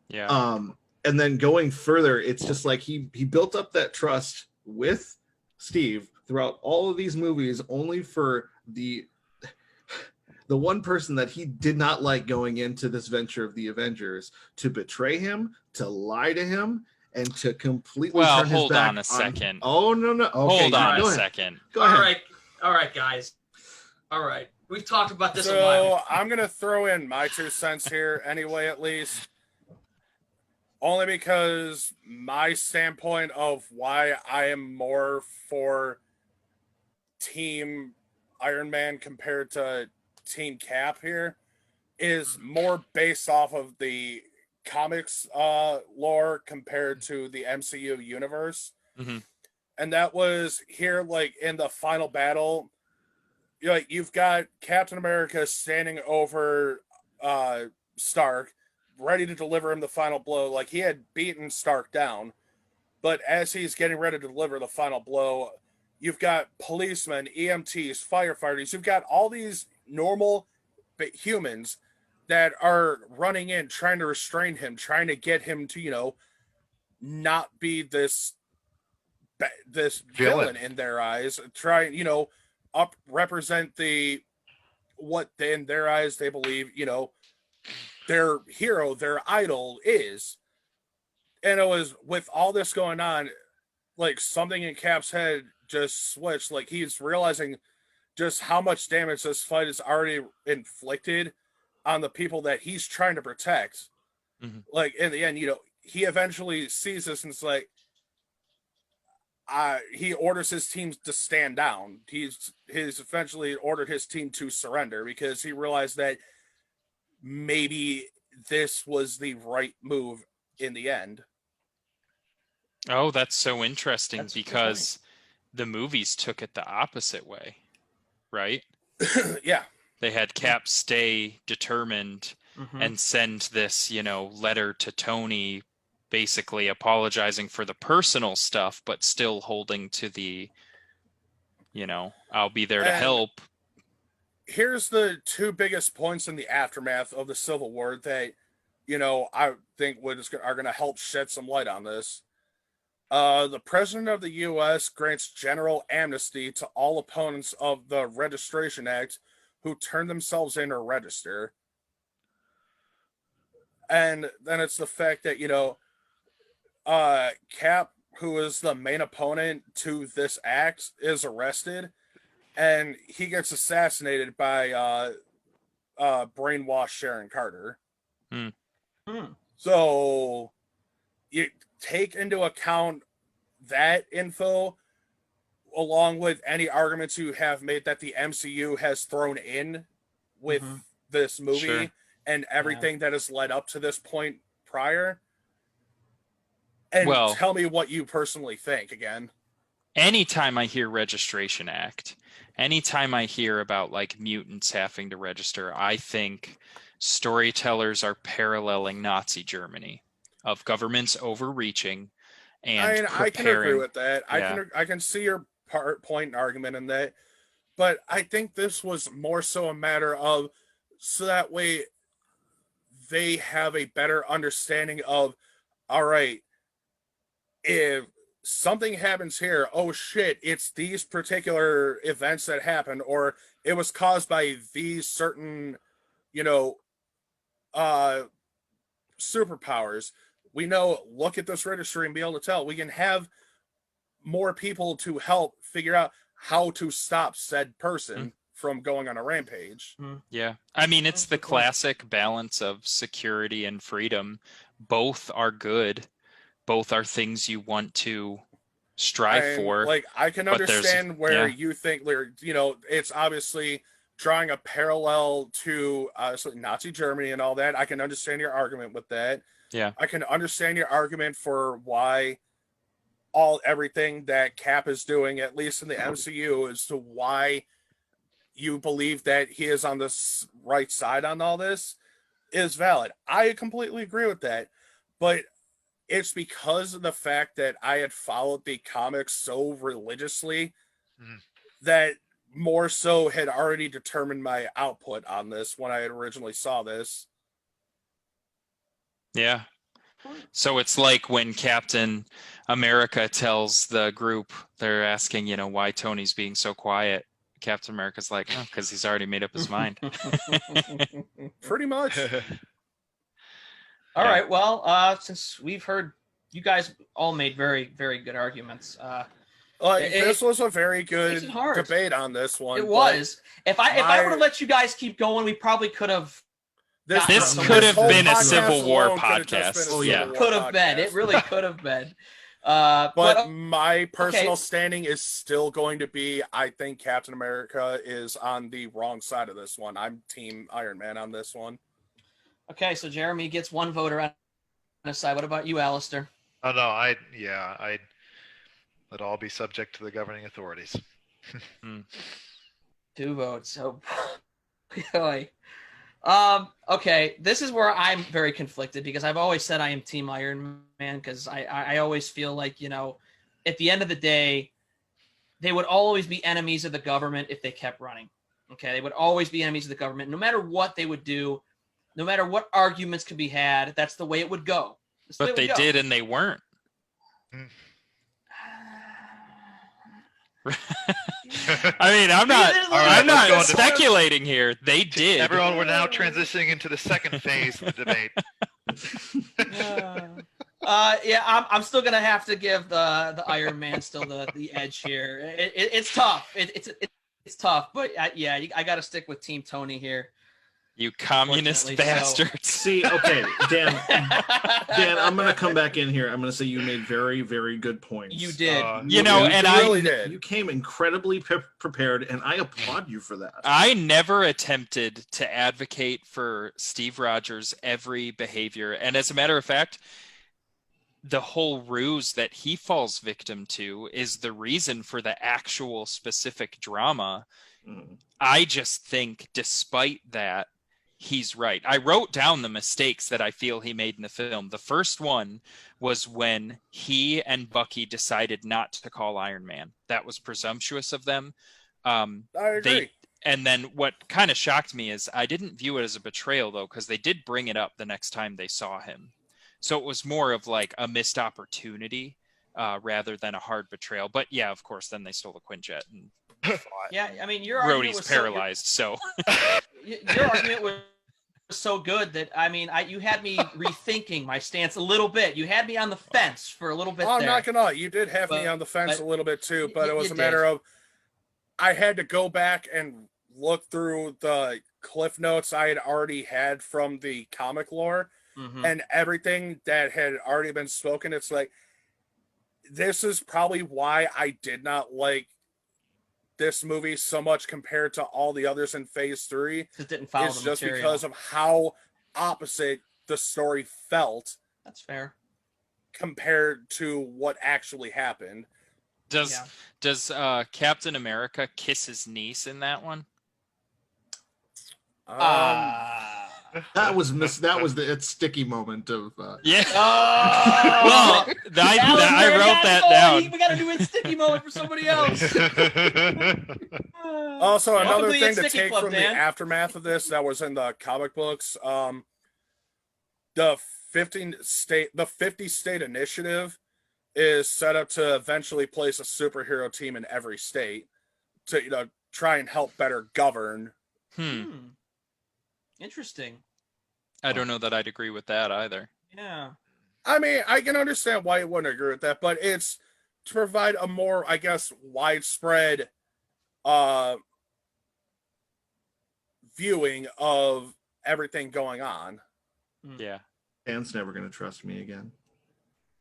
Yeah. And then going further, it's just like he built up that trust with Steve throughout all of these movies, only for the one person that he did not like going into this venture of the Avengers to betray him, to lie to him, and to completely turn his hold back on a second. Oh, no. Okay, Hold on go a ahead. second. Go ahead. All right, guys. All right. We've talked about this a So lot. I'm going to throw in my 2 cents here anyway, at least. Only because my standpoint of why I am more for Team Iron Man compared to Team Cap here is more based off of the comics lore compared to the MCU universe. Mm-hmm. And that was here, like in the final battle, you've got Captain America standing over Stark, ready to deliver him the final blow. Like, he had beaten Stark down, but as he's getting ready to deliver the final blow, you've got policemen, EMTs, firefighters. You've got all these normal humans that are running in, trying to restrain him, trying to get him to, not be this villain in their eyes. Try, represent what in their eyes they believe, their hero, their idol is. And it was with all this going on, like something in Cap's head just switched. Like he's realizing just how much damage this fight has already inflicted on the people that he's trying to protect. Mhm. Like in the end, he eventually sees this and it's like, he orders his team to stand down. He's eventually ordered his team to surrender because he realized that maybe this was the right move in the end. Oh, that's so interesting That's a good because the movies took it the opposite way, right? Yeah. They had Cap stay determined Mhm. and send this, letter to Tony, basically apologizing for the personal stuff, but still holding to the, I'll be there to And- help. Here's the two biggest points in the aftermath of the Civil War that, I think are going to help shed some light on this. The President of the U.S. grants general amnesty to all opponents of the Registration Act who turn themselves in or register. And then it's the fact that, Cap, who is the main opponent to this act, is arrested, and he gets assassinated by brainwashed Sharon Carter. Hmm. So you take into account that info along with any arguments you have made that the MCU has thrown in with Mhm. this movie Sure. and everything that has led up to this point prior. And Well- tell me what you personally think again. Anytime I hear Registration Act, anytime I hear about like mutants having to register, I think storytellers are paralleling Nazi Germany of governments overreaching and I can agree preparing. with that. I can see your point and argument in that, but I think this was more so a matter of so that way they have a better understanding of, all right, if something happens here, oh shit, it's these particular events that happen, or it was caused by these certain, superpowers. We know, look at this registry and be able to tell. We can have more people to help figure out how to stop said person from going on a rampage. Yeah. I mean, it's That's the a good point. classic balance of security and freedom. Both are good. Both are things you want to strive And, for. like, I can but there's- understand where yeah. you think it's obviously drawing a parallel to Nazi Germany and all that. I can understand your argument with that. Yeah. I can understand your argument for why everything that Cap is doing, at least in the MCU, as to why you believe that he is on the right side on all this is valid. I completely agree with that. But it's because of the fact that I had followed the comics so religiously that more so had already determined my output on this when I had originally saw this. Yeah. So it's like when Captain America tells the group, they're asking, why Tony's being so quiet. Captain America's like, oh, because he's already made up his mind. Pretty much. All Yeah. right. Well, since we've heard you guys all made very, very good arguments. This was a very makes good it hard. debate on this one. It but was. If I my- would have let you guys keep going, we probably could have. This This could have whole been a podcast Civil War alone could have just podcast. been a Oh, Civil yeah. War Could have been. It podcast. really could have been. But my personal standing is still going to be, I think Captain America is on the wrong side of this one. I'm Team Iron Man on this one. Okay, so Jeremy gets one voter on his side. What about you, Alistair? Oh no, I'd let all be subject to the governing authorities. 2 votes. Oh boy. Okay, this is where I'm very conflicted because I've always said I am Team Iron Man because I always feel like, at the end of the day, they would always be enemies of the government if they kept running. Okay, they would always be enemies of the government. No matter what they would do, no matter what arguments could be had, that's the way it would go. That's the way But it they would go. did and they weren't. I mean, I'm not All right, I'm let's go not on to- speculating here. They did. Everyone, we're now transitioning into the second phase of the debate. Yeah, I'm still gonna have to give the Iron Man still the edge here. It's tough. It's tough, but I got to stick with Team Tony here. You communist Unfortunately, bastards. See, okay, Dan, I'm going to come back in here. I'm going to say you made very, very good points. You did. You know, and really did. You came incredibly prepared, and I applaud you for that. I never attempted to advocate for Steve Rogers' every behavior. And as a matter of fact, the whole ruse that he falls victim to is the reason for the actual specific drama. I just think despite that, he's right. I wrote down the mistakes that I feel he made in the film. The first one was when he and Bucky decided not to call Iron Man. That was presumptuous of them. I agree. And then what kind of shocked me is I didn't view it as a betrayal, though, because they did bring it up the next time they saw him. So it was more of like a missed opportunity rather than a hard betrayal. But yeah, of course, then they stole the Quinjet and Yeah, I mean, your argument Rhodey's was paralyzed. So your argument was so good that you had me rethinking my stance a little bit. You had me on the fence for a little bit. I'm there. not gonna lie, you did have me on the fence a little bit too, but it was you a matter did. of I had to go back and look through the cliff notes I had already had from the comic lore and everything that had already been spoken. It's like, this is probably why I did not like this movie so much compared to all the others in Phase 3. Just didn't follow It's the just material. because of how opposite the story felt That's fair. compared to what actually happened. does Captain America kiss his niece in that one? That was the sticky moment of. Yeah. Oh! Well, I wrote that down. We got to do a sticky moment for somebody else. Also, Welcome another to the thing to Sticky take Club, from Dan. the aftermath of this that was in the comic books, the 50 state initiative is set up to eventually place a superhero team in every state to try and help better govern. Interesting. I don't know that I'd agree with that either. Yeah. I mean, I can understand why you wouldn't agree with that, but it's to provide a more, I guess, widespread viewing of everything going on. Yeah. Dan's never going to trust me again.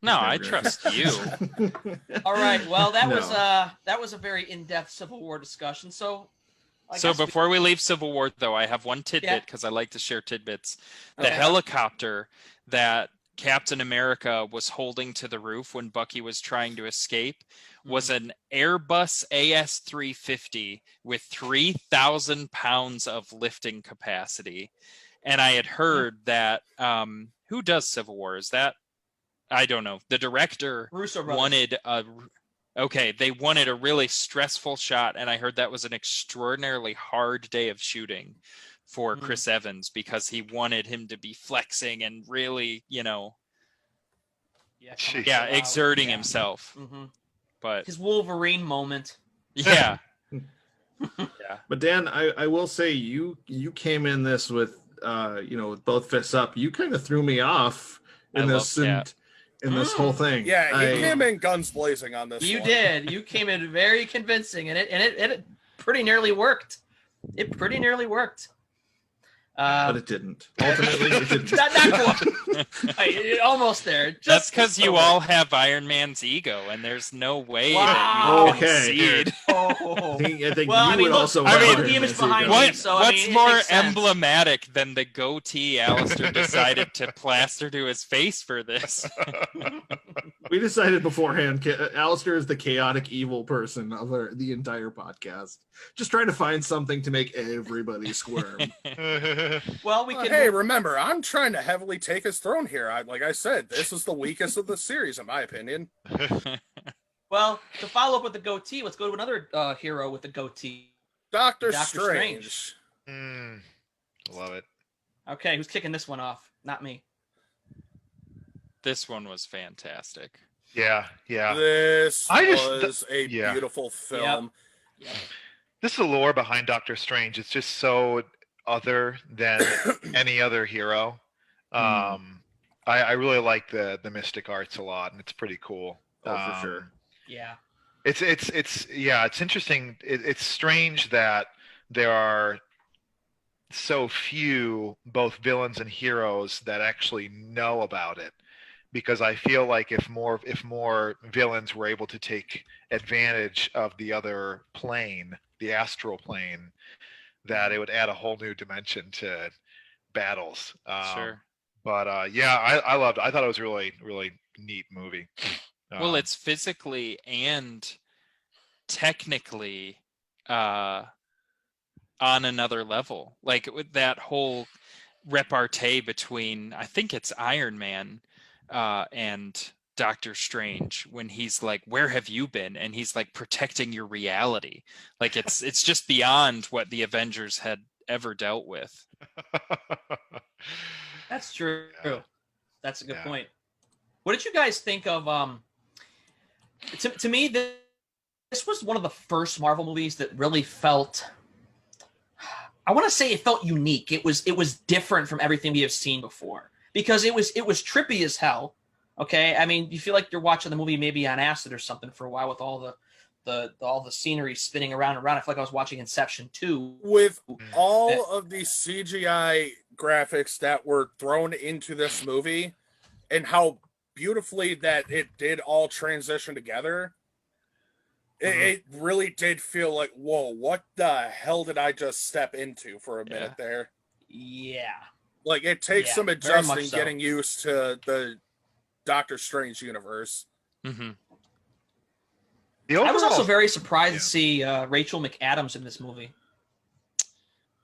No, He's I never gonna- trust you. All right. Well, that No. was a very in-depth Civil War discussion. So So before we leave Civil War, though, I have one tidbit because I like to share tidbits. The Okay. helicopter that Captain America was holding to the roof when Bucky was trying to escape was an Airbus AS-350 with 3,000 pounds of lifting capacity. And I had heard that, who does Civil War? Is that, I don't know. The director Russo brothers. wanted they wanted a really stressful shot, and I heard that was an extraordinarily hard day of shooting for Chris Evans because he wanted him to be flexing and really, exerting himself. But his Wolverine moment. yeah. But Dan, I will say you came in this with with both fists up. You kind of threw me off in this whole thing. Yeah, he came in guns blazing on this. You one. did. You came in very convincing, and it pretty nearly worked. It pretty nearly worked. But it didn't. Ultimately, it didn't. Not quite. Almost there. That's because you all have Iron Man's ego, and there's no way Wow. that you Okay. concede. Oh. I think Well, you I mean, would look, also. I mean, have the image Iron behind Man's me, ego. so, I What's mean, it more makes sense. emblematic than the goatee Alistair decided to plaster to his face for this? We decided beforehand. Alistair is the chaotic evil person of the entire podcast, just trying to find something to make everybody squirm. Well, we could. Hey, remember, I'm trying to heavily take his throne here. Like I said, this is the weakest of the series, in my opinion. Well, to follow up with the goatee, let's go to another hero with the goatee. Doctor Doctor Strange. Love it. Okay, who's kicking this one off? Not me. This one was fantastic. Yeah. This was a yeah. beautiful film. Yep. This is the lore behind Doctor Strange. It's just so other than any other hero. I I really like the mystic arts a lot, and it's pretty cool. Oh, for sure. Yeah. It's interesting. It's strange that there are so few both villains and heroes that actually know about it, because I feel like if more villains were able to take advantage of the other plane, the astral plane, that it would add a whole new dimension to battles. Sure. But yeah, I loved it. I thought it was a really, really neat movie. Well, it's physically and technically on another level. Like with that whole repartee between, I think it's Iron Man and Doctor Strange, when he's like, "Where have you been?" and he's like, "Protecting your reality." Like it's just beyond what the Avengers had ever dealt with. That's true. Yeah. That's a good Yeah. point. What did you guys think of? To me, this was one of the first Marvel movies that really felt. I want to say it felt unique. It was different from everything we have seen before, because it was trippy as hell. Okay, I mean, you feel like you're watching the movie maybe on acid or something for a while with all the scenery spinning around and around. I feel like I was watching Inception 2. With all of the CGI graphics that were thrown into this movie and how beautifully that it did all transition together, it really did feel like, whoa, what the hell did I just step into for a minute there? Yeah. Like, it takes Yeah, some very adjusting much so. getting used to the Doctor Strange universe. Mm-hmm. I was also very surprised Yeah. to see Rachel McAdams in this movie.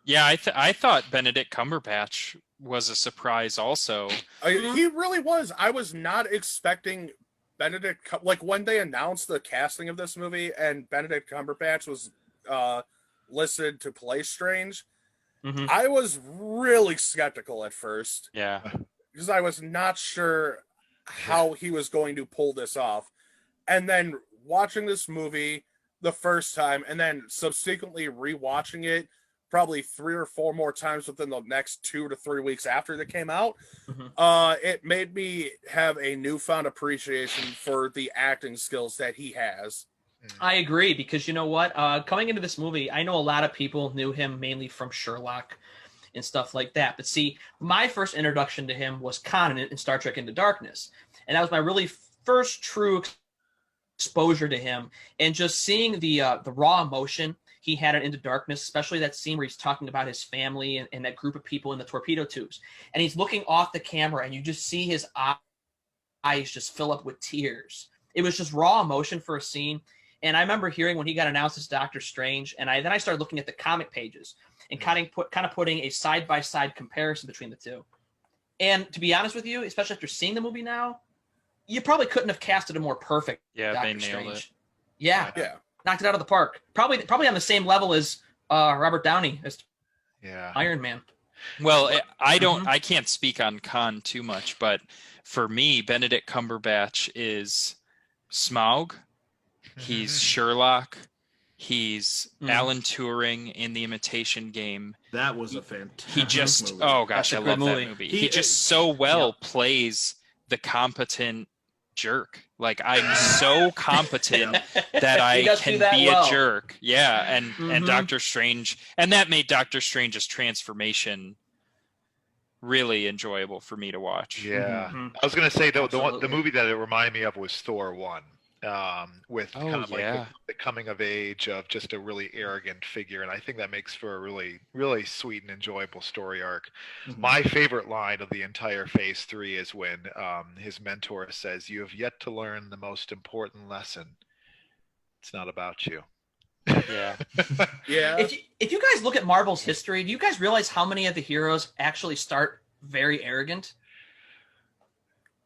Yeah, I thought Benedict Cumberbatch was a surprise also. He really was. I was not expecting Benedict, like when they announced the casting of this movie and Benedict Cumberbatch was listed to play Strange, Mhm. I was really skeptical at first Yeah. because I was not sure how he was going to pull this off. And then watching this movie the first time and then subsequently rewatching it probably 3 or 4 more times within the next 2 to 3 weeks after it came out, it made me have a newfound appreciation for the acting skills that he has. I agree, because you know what? Coming into this movie, I know a lot of people knew him mainly from Sherlock and stuff like that. But see, my first introduction to him was Khan in Star Trek Into Darkness. And that was my really first true exposure to him. And just seeing the raw emotion he had in Into Darkness, especially that scene where he's talking about his family and that group of people in the torpedo tubes. And he's looking off the camera and you just see his eyes just fill up with tears. It was just raw emotion for a scene. And I remember hearing when he got announced as Doctor Strange, and then I started looking at the comic pages and kind of putting a side-by-side comparison between the two. And to be honest with you, especially after seeing the movie now, you probably couldn't have casted a more perfect Yeah, Doctor they nailed Strange. it. Yeah, Yeah. knocked it out of the park. Probably on the same level as Robert Downey as Yeah. Iron Man. Well, I can't speak on Khan too much, but for me, Benedict Cumberbatch is Smaug. He's Sherlock. He's Alan Turing in The Imitation Game. That was a fantastic He just, movie. oh gosh, That's I a love good that movie. movie. He- He just so well plays the competent jerk. Like, I'm so competent that I He does do can that be well. a jerk. Yeah, and Mhm. Doctor Strange, and that made Doctor Strange's transformation really enjoyable for me to watch. Yeah. Mhm. I was gonna say the Absolutely. movie that it reminded me of was Thor 1, with Oh, kind of like yeah. the coming of age of just a really arrogant figure, and I think that makes for a really, really sweet and enjoyable story arc. My favorite line of the entire Phase 3 is when his mentor says, "You have yet to learn the most important lesson. It's not about you." Yeah. Yeah. If you guys look at Marvel's history, do you guys realize how many of the heroes actually start very arrogant?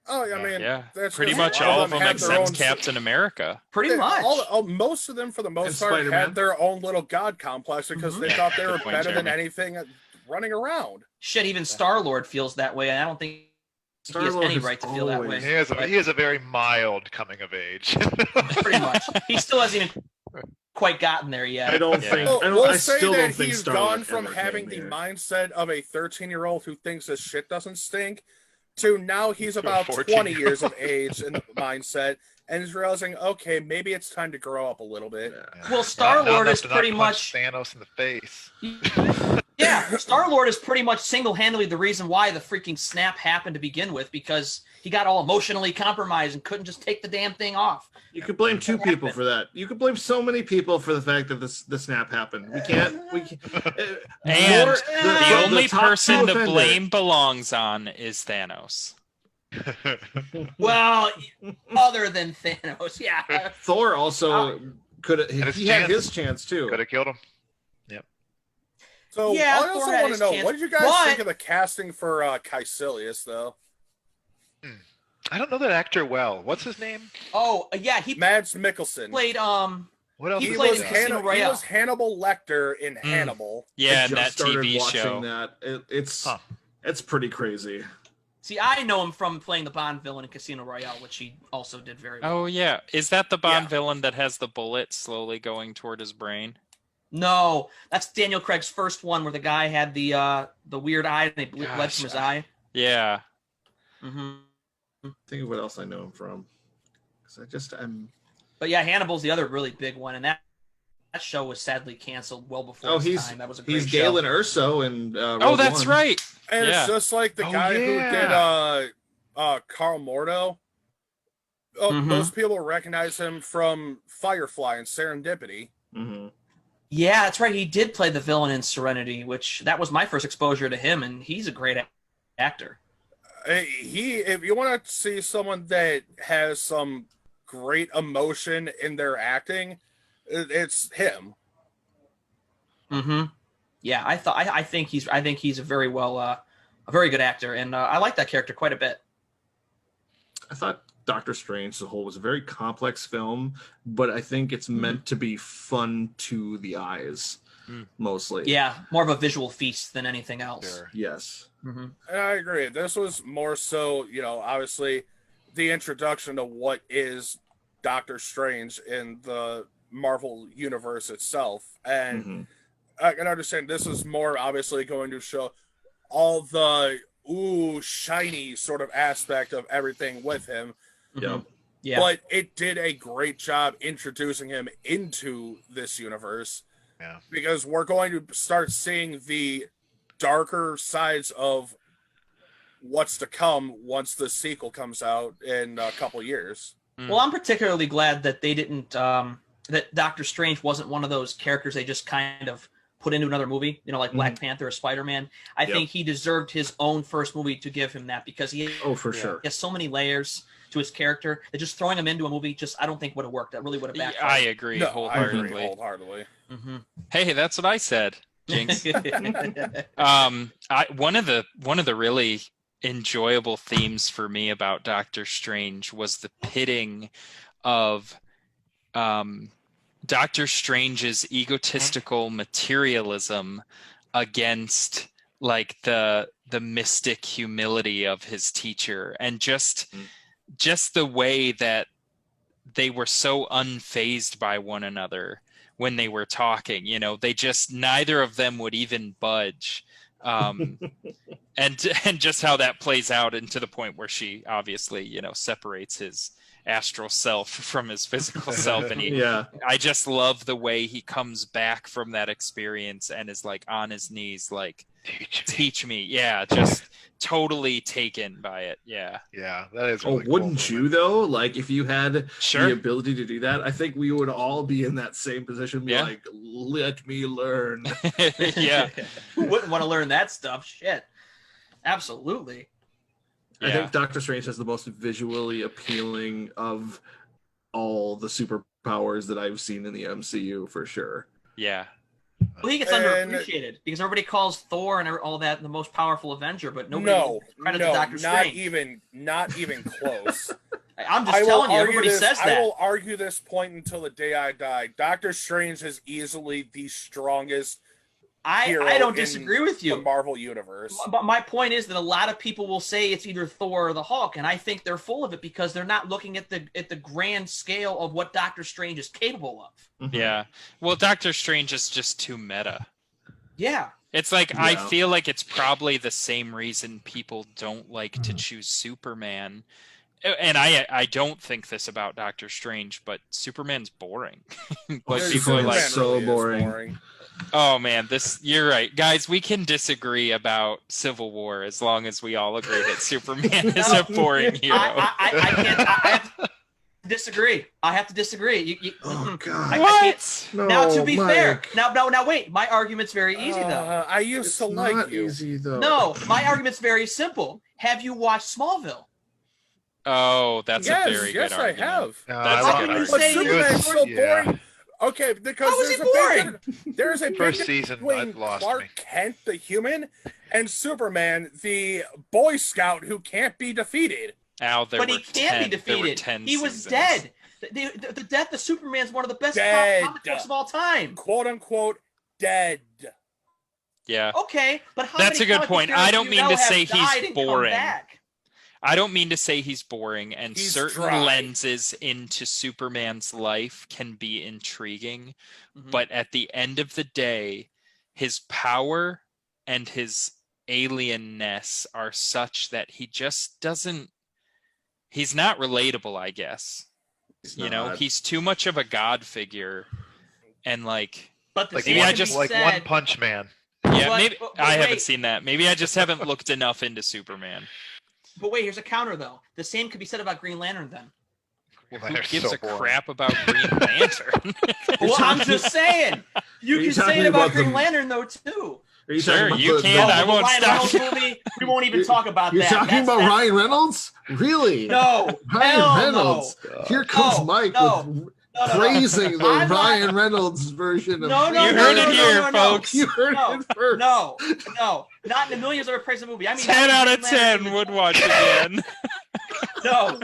Oh, I mean, Yeah. that's Pretty just much a lot all of them have their except own- Captain America. Pretty Yeah, much. most of them, for the most And part, Spider-Man. had their own little god complex because they thought they were Good point, better than Jeremy. anything running around. Shit, even Star-Lord feels that way, and I don't think he has Star-Lord any has right to feel that always- way. He has a very mild coming of age. Pretty much. He still hasn't even quite gotten there yet. I don't Yeah. think. Well, I don't. we'll I say still that don't think he's Star-Lord gone from ever having came the here. mindset of a 13-year-old who thinks his shit doesn't stink to now he's about 14. 20 years of age in the mindset, and he's realizing, okay, maybe it's time to grow up a little bit. Well, Star-Lord Not is enough to not pretty punch much Thanos in the face. yeah. Star-Lord is pretty much single-handedly the reason why the freaking snap happened to begin with, because he got all emotionally compromised and couldn't just take the damn thing off. You could blame two people for that. You could blame so many people for the fact that the snap happened. We can't. And more- the only top person two the offenders- blame belongs on is Thanos. Well, other than Thanos, yeah. Thor also could have. his He had chance. his chance too. Could have killed him. So Yeah, I Thor also had want his to know, chance, what did you guys but- think of the casting for Caecilius, though? I don't know that actor well. What's his name? Oh, yeah, he Mads Mikkelsen. played What else? He is played he in in? Casino he Royale. was Hannibal Lecter in Hannibal. Yeah, I in just that started TV watching show. that. It's Huh. it's pretty crazy. See, I know him from playing the Bond villain in Casino Royale, which he also did very well. Oh yeah, is that the Bond Yeah. villain that has the bullet slowly going toward his brain? No, that's Daniel Craig's first one, where the guy had the weird eye and they bled Gosh, from his eye. Yeah. hmm Think of what else I know him from. Because I'm. But yeah, Hannibal's the other really big one, and that show was sadly canceled well before Oh, its he's time. That was a great he's show. Galen Erso and. Oh, Rogue that's One. right. And Yeah. it's just like the Oh, guy who yeah. did Carl Mordo. Oh, Mhm. Most people recognize him from Firefly and Serendipity. Mhm. Yeah, that's right. He did play the villain in Serenity, which that was my first exposure to him, and he's a great actor. If you want to see someone that has some great emotion in their acting, it's him. hmm Yeah, I think he's a very good actor, and I like that character quite a bit. I thought Doctor Strange as a whole was a very complex film, but I think it's meant to be fun to the eyes, mostly. Yeah, more of a visual feast than anything else. Sure. Yes. hmm And I agree. This was more so, obviously the introduction to what is Doctor Strange in the Marvel universe itself. And Mhm. I can understand this is more obviously going to show all the shiny sort of aspect of everything with him. Yep. Yeah. But it did a great job introducing him into this universe. Yeah. Because we're going to start seeing the darker sides of what's to come once the sequel comes out in a couple years. Well, I'm particularly glad that they didn't that Doctor Strange wasn't one of those characters they just kind of put into another movie, like Black Panther or Spider-Man. I Yep. think he deserved his own first movie to give him that, because he Oh, for sure. has so many layers to his character that just throwing him into a movie I don't think would have worked. That really would have I backfired. agree No, I wholeheartedly. agree wholeheartedly. hmm Hey, that's what I said, Jinx. One of the really enjoyable themes for me about Doctor Strange was the pitting of Doctor Strange's egotistical materialism against like the mystic humility of his teacher, and just the way that they were so unfazed by one another when they were talking. They just, neither of them would even budge. And just how that plays out into the point where she obviously, separates his astral self from his physical self. And Yeah. I just love the way he comes back from that experience and is like on his knees, like, teach me. Yeah. Just totally taken by it. Yeah. Yeah, that is. Oh, Really cool wouldn't you moment. though? Like if you had the Sure. ability to do that, I think we would all be in that same position. Be Yeah. like, let me learn. Yeah. Who wouldn't want to learn that stuff? Shit. Absolutely. I Yeah. think Doctor Strange has the most visually appealing of all the superpowers that I've seen in the MCU for sure. Yeah. Well, he gets And- underappreciated because everybody calls Thor and all that the most powerful Avenger, but nobody gives credit to Doctor not Strange. not even close. I'm just telling you, everybody says I that. will argue this point until the day I die. Doctor Strange is easily the strongest hero I don't in disagree with the you. Marvel universe. But my point is that a lot of people will say it's either Thor or the Hulk, and I think they're full of it because they're not looking at the grand scale of what Doctor Strange is capable of. Yeah. Well, Doctor Strange is just too meta. Yeah. It's like I Yeah. feel like it's probably the same reason people don't like to choose Superman. And I don't think this about Doctor Strange, but Superman's boring. Like Dude, people are like, Superman's so is boring. "Oh man, you're right, guys. We can disagree about Civil War as long as we all agree that Superman is a boring hero." I can't. I have to disagree. I have to disagree. Oh God! I What? can't. No, Now, to be fair, Mike. now wait. My argument's very easy though. I used It's to like not you. easy though. No, my argument's very simple. Have you watched Smallville? Oh, that's yes, a very yes, good I argument. have. That's How a can good you argument. But say Superman's so Yeah. boring. Okay, because How is there's he a boring? there's a big First difference season, between lost Clark me. Kent, the human, and Superman, the Boy Scout who can't be defeated. Al, there But were he can't 10 be there were defeated. 10 He was seasons. dead. The death of Superman's one of the best Dead. comic books of all time. "Quote unquote dead." Yeah. Okay, but how That's many a good comic point. book I heroes don't do mean you to know have say he's died and come boring. back? I don't mean to say he's boring, and He's certain dry. lenses into Superman's life can be intriguing, Mhm. but at the end of the day, his power and his alienness are such that he just doesn't. He's not relatable, I guess. He's You know, not. he's too much of a god figure, and like, But the Like same maybe I can just- be like said- One Punch Man. yeah, But- maybe but I haven't wait. seen that. Maybe I just haven't looked enough into Superman. But wait, here's a counter though. The same could be said about Green Lantern then. Well, Who they're gives so a boring. crap about Green Lantern? Well, I'm just saying. You Are you can say talking it about about Green the- Lantern though too. Are you Sure, talking about you the- can. the- I the won't Ryan stop. Reynolds movie. We won't even talk about You're that. talking about Ryan Reynolds? Really? No, Ryan hell Reynolds. no. Here comes No, Mike no, with No, no, no. praising the I'm not- Ryan Reynolds version of. No, no, You no, heard no, it no, here, no, no. folks. You heard No, it first. No, not in the millions of praise the movie. I mean, 10 not out Green of Lantern 10 would watch again. No,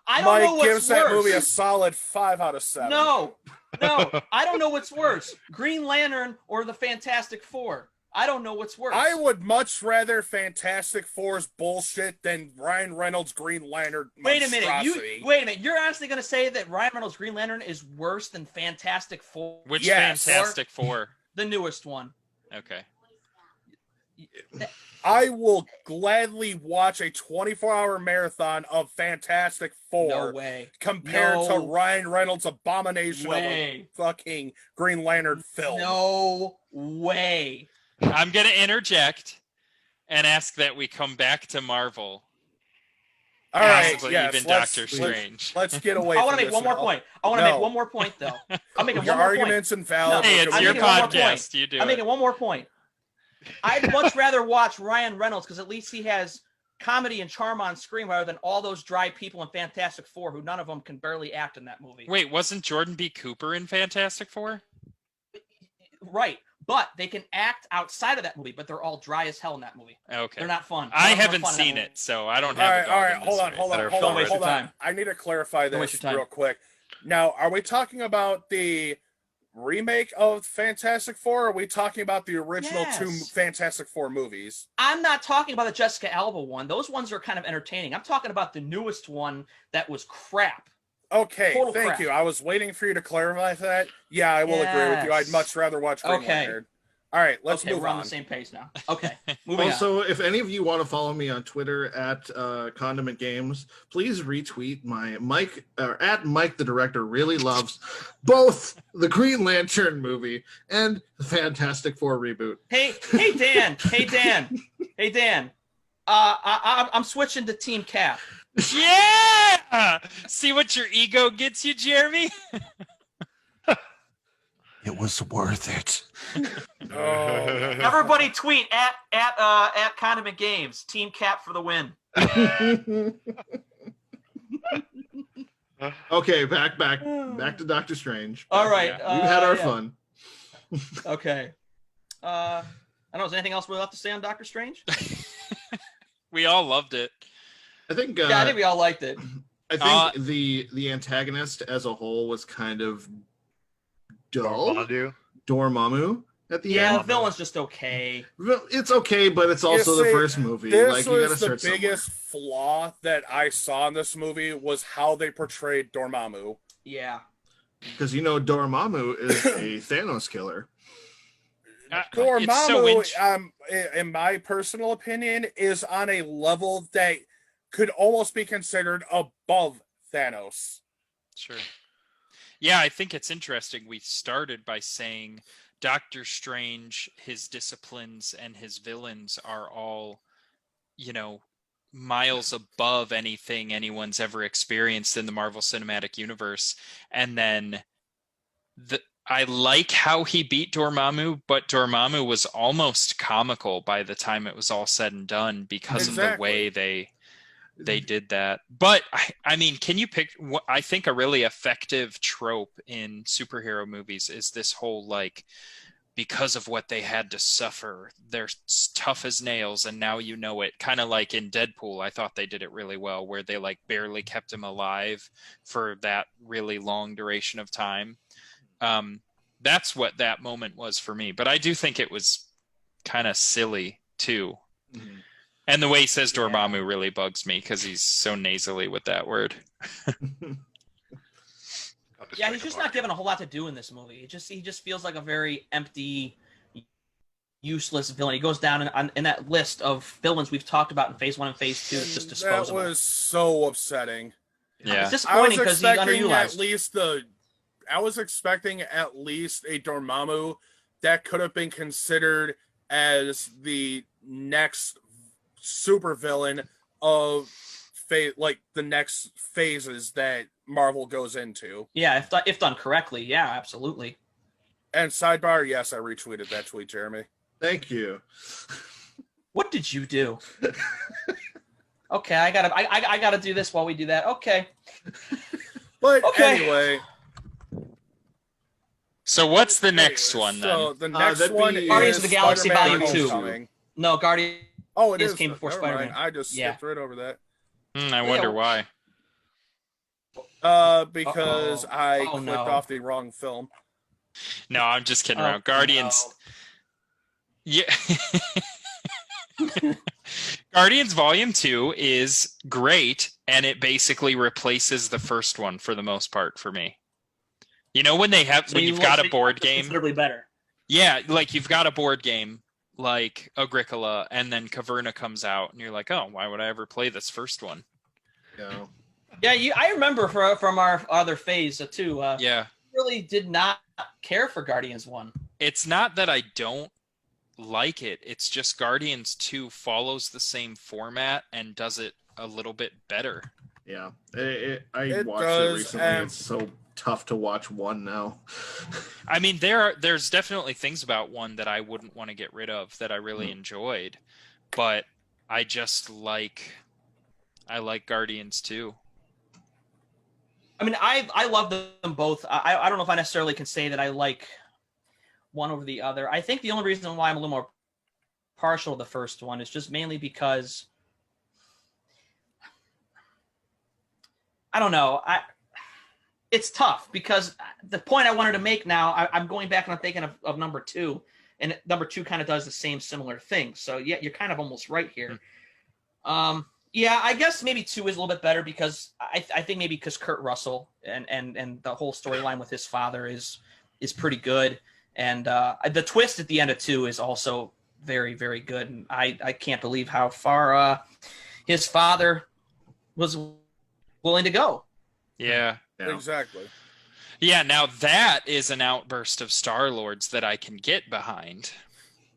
I don't know Mike what's gives that worse. movie a solid 5 out of 7. No, I don't know what's worse, Green Lantern or the Fantastic Four. I don't know what's worse. I would much rather Fantastic Four's bullshit than Ryan Reynolds' Green Lantern Wait a minute. monstrosity. Wait a minute. You're honestly going to say that Ryan Reynolds' Green Lantern is worse than Fantastic Four, Which Yes. Fantastic Four? the newest one? Okay. I will gladly watch a 24-hour marathon of Fantastic Four No way. compared to No Ryan Reynolds' abomination of a way. fucking Green Lantern film. No way. I'm going to interject and ask that we come back to Marvel. All right, Possibly yes, even let's- Doctor Strange. Let's get away. I want want to make one more point. I want to No. make one more point, though. I'm making Your one more point. argument's invalid. Hey, We're it's gonna your making one more podcast. You do I'm it. making one more point. I'd much rather watch Ryan Reynolds because at least he has comedy and charm on screen rather than all those dry people in Fantastic Four who none of them can barely act in that movie. Wait, wasn't Jordan B. Cooper in Fantastic Four? Right. But they can act outside of that movie, but they're all dry as hell in that movie. Okay. They're not fun. I None of them are haven't fun in that seen movie. it, so I don't All have right, a dog all right, in hold this on, race. hold on, Better hold film on, waste hold your on. time. I need to clarify Don't waste this your time. real quick. Now, are we talking about the remake of Fantastic Four, or are we talking about the original two Yes. Fantastic Four movies? I'm not talking about the Jessica Alba one. Those ones are kind of entertaining. I'm talking about the newest one that was crap. Okay, Total thank crap. you. I was waiting for you to clarify that. Yeah, I will agree with you. I'd Yes. much rather watch Green Okay. Lantern. All right, let's Okay, move we're on on. the same page now. Okay, moving on. Also, if any of you want to follow me on Twitter at Condiment Games, please retweet my Mike or at Mike the director really loves both the Green Lantern movie and the Fantastic Four reboot. Hey Dan. Hey Dan. I'm switching to Team Cap. Yeah! See what your ego gets you, Jeremy? It was worth it. Oh. Everybody tweet at Condiment Games. Team Cap for the win. Okay, back to Doctor Strange. All right. Yeah. We've had our yeah. fun. Okay. I don't know. Is there anything else we have to say on Doctor Strange? We all loved it. I think Yeah, I think we all liked it. I think the antagonist as a whole was kind of dull. Dormammu. Dormammu at the Yeah, end. the villain's just okay. Well, it's okay, but it's also You the see, first movie. This Like you gotta was the start somewhere. biggest flaw that I saw in this movie was how they portrayed Yeah. Because you know Dormammu is a Thanos killer. It's so Dormammu, in my personal opinion, is on a level that could almost be considered above Thanos. Sure. Yeah, I think it's interesting. We started by saying Doctor Strange, his disciplines, and his villains are all, miles above anything anyone's ever experienced in the Marvel Cinematic Universe. And then I like how he beat Dormammu, but Dormammu was almost comical by the time it was all said and done because of the way they did that. But I mean, can you pick what I think a really effective trope in superhero movies is this whole because of what they had to suffer, they're tough as nails and now you know it. Kind of like in Deadpool, I thought they did it really well where they barely kept him alive for that really long duration of time. That's what that moment was for me. But I do think it was kind of silly too. Mm-hmm. And the way he says Dormammu really bugs me because he's so nasally with that word. Yeah, he's just not given a whole lot to do in this movie. He just feels like a very empty, useless villain. He goes down in that list of villains we've talked about in Phase 1 and Phase 2. It's just disposable. That was so upsetting. Yeah, it's disappointing because he's underutilized. I was expecting at least a Dormammu that could have been considered as the next supervillain of the next phases that Marvel goes into. Yeah, if done correctly, yeah, absolutely. And sidebar, yes, I retweeted that tweet, Jeremy. Thank you. What did you do? Okay, I gotta do this while we do that. Okay. But anyway. So what's the next one then? So the next one is Guardians of the Galaxy Spider-Man Volume 2. Homecoming. No, Guardians. Oh, it is. Came before Never Spider-Man. mind. I just skipped right over that. I wonder why. Because I clicked off the wrong film. No, I'm just kidding around. Guardians. No. Yeah. Guardians Volume 2 is great, and it basically replaces the first one for the most part for me. When you've got a board game. Considerably better. Yeah, you've got a board game like Agricola, and then Caverna comes out, and you're like, oh, why would I ever play this first one? Yeah, I remember from our other phase too. Yeah, really did not care for Guardians 1. It's not that I don't like it. It's just Guardians 2 follows the same format and does it a little bit better. Yeah, I watched it recently. It's so tough to watch 1 now. I mean, there's definitely things about 1 that I wouldn't want to get rid of that I really enjoyed, but I just I like Guardians 2. I mean, I love them both. I don't know if I necessarily can say that I like one over the other. I think the only reason why I'm a little more partial to the first one is just mainly because I don't know. It's tough because the point I wanted to make now, I'm going back and I'm thinking of number 2, and number 2 kind of does the same similar thing. So yeah, you're kind of almost right here. Yeah, I guess maybe 2 is a little bit better because I think maybe because Kurt Russell and the whole storyline with his father is pretty good, and the twist at the end of 2 is also very, very good. And I can't believe how far his father was willing to go. Yeah, exactly. Yeah, now that is an outburst of Star-Lords that I can get behind.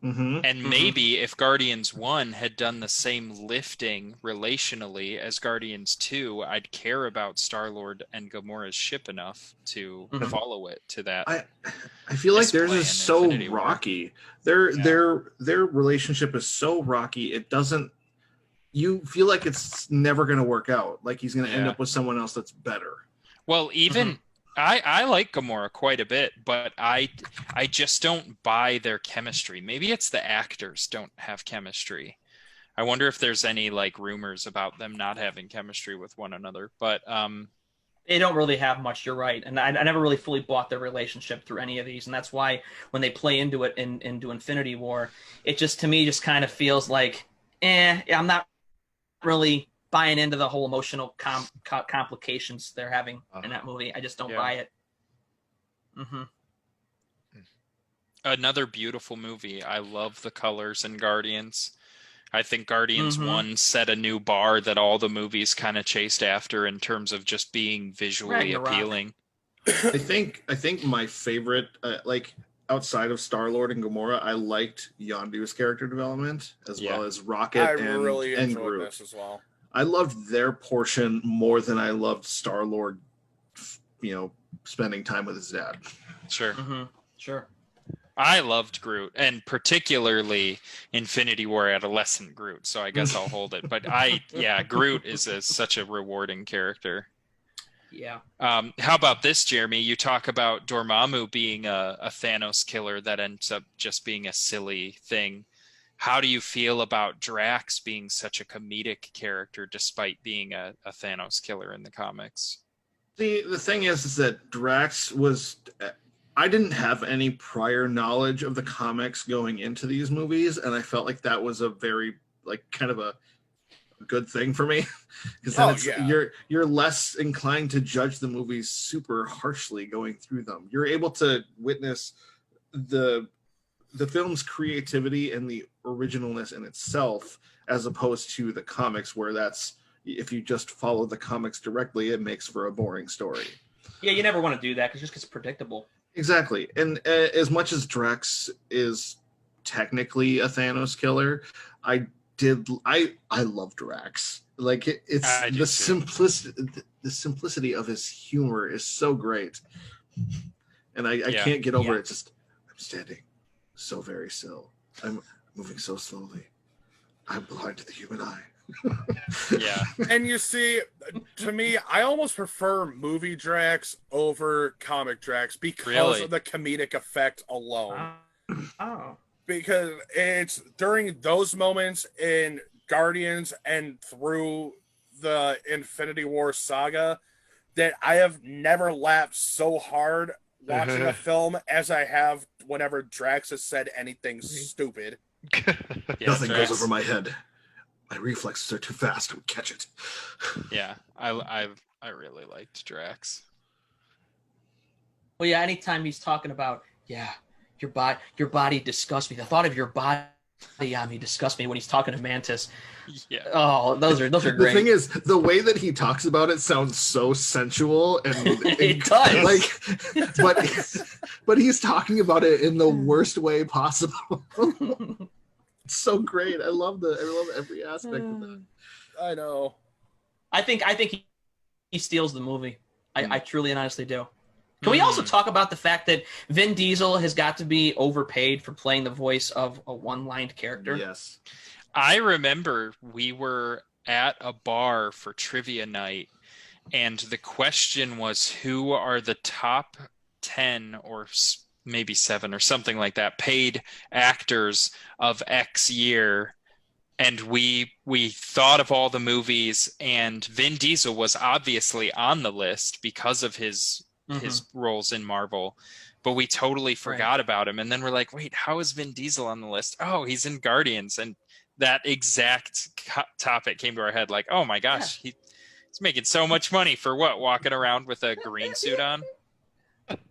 Mm-hmm. And maybe if Guardians 1 had done the same lifting relationally as Guardians 2, I'd care about Star-Lord and Gamora's ship enough to follow it to that. I feel like theirs is so rocky. Their relationship is so rocky. It doesn't. You feel like it's never going to work out. Like he's going to end up with someone else that's better. Well, even I like Gamora quite a bit, but I just don't buy their chemistry. Maybe it's the actors don't have chemistry. I wonder if there's any rumors about them not having chemistry with one another. But they don't really have much. You're right, and I never really fully bought their relationship through any of these, and that's why when they play into it into Infinity War, it just to me just kind of feels like, I'm not really buying into the whole emotional complications they're having in that movie. I just don't buy it. Another beautiful movie. I love the colors in Guardians. I think Guardians Mhm. 1 set a new bar that all the movies kind of chased after in terms of just being visually Ragnarok. appealing. I think my favorite, like outside of Star Lord and Gamora, I liked Yondu's character development as Yeah. well as Rocket I and, really and enjoyed Groot. this as well. I loved their portion more than I loved Star Lord, spending time with his dad. Sure. Mm-hmm. Sure. I loved Groot, and particularly Infinity War adolescent Groot, so I guess I'll hold it. But Groot is such a rewarding character. Yeah. How about this, Jeremy? You talk about Dormammu being a Thanos killer that ends up just being a silly thing. How do you feel about Drax being such a comedic character despite being a Thanos killer in the comics? The thing is that Drax was. I didn't have any prior knowledge of the comics going into these movies, and I felt like that was a very kind of a good thing for me, because then you're less inclined to judge the movies super harshly going through them. You're able to witness the film's creativity and the originalness in itself, as opposed to the comics, where if you just follow the comics directly, it makes for a boring story. Yeah, you never want to do that because it just gets predictable. Exactly. And as much as Drax is technically a Thanos killer, I love Drax. Like it's the simplicity of his humor is so great. And I can't get over it. Just, I'm standing so very still. I'm moving so slowly. I'm blind to the human eye. Yeah. And you see, to me, I almost prefer movie Drax over comic Drax because of the comedic effect alone. Oh. Because it's during those moments in Guardians and through the Infinity War saga that I have never laughed so hard watching a film as I have whenever Drax has said anything stupid. Nothing goes over my head. My reflexes are too fast to catch it. Yeah, I really liked Drax. Well, yeah. Anytime he's talking about, your body disgusts me. The thought of your body on me disgusts me. When he's talking to Mantis. Yeah. Oh, those are The great. thing is, the way that he talks about it sounds so sensual, and It does. but he's talking about it in the worst way possible. It's so great. I love every aspect of that. I know. I think he steals the movie. I truly and honestly do. Can we also talk about the fact that Vin Diesel has got to be overpaid for playing the voice of a one-lined character? Yes. I remember we were at a bar for trivia night, and the question was, who are the top 10 or maybe 7 or something like that paid actors of X year? And we thought of all the movies, and Vin Diesel was obviously on the list because of his roles in Marvel, but we totally forgot about him. And then we're like, wait, how is Vin Diesel on the list? Oh, he's in Guardians. And that exact topic came to our head, like, oh my gosh, he's making so much money for what, walking around with a green suit on?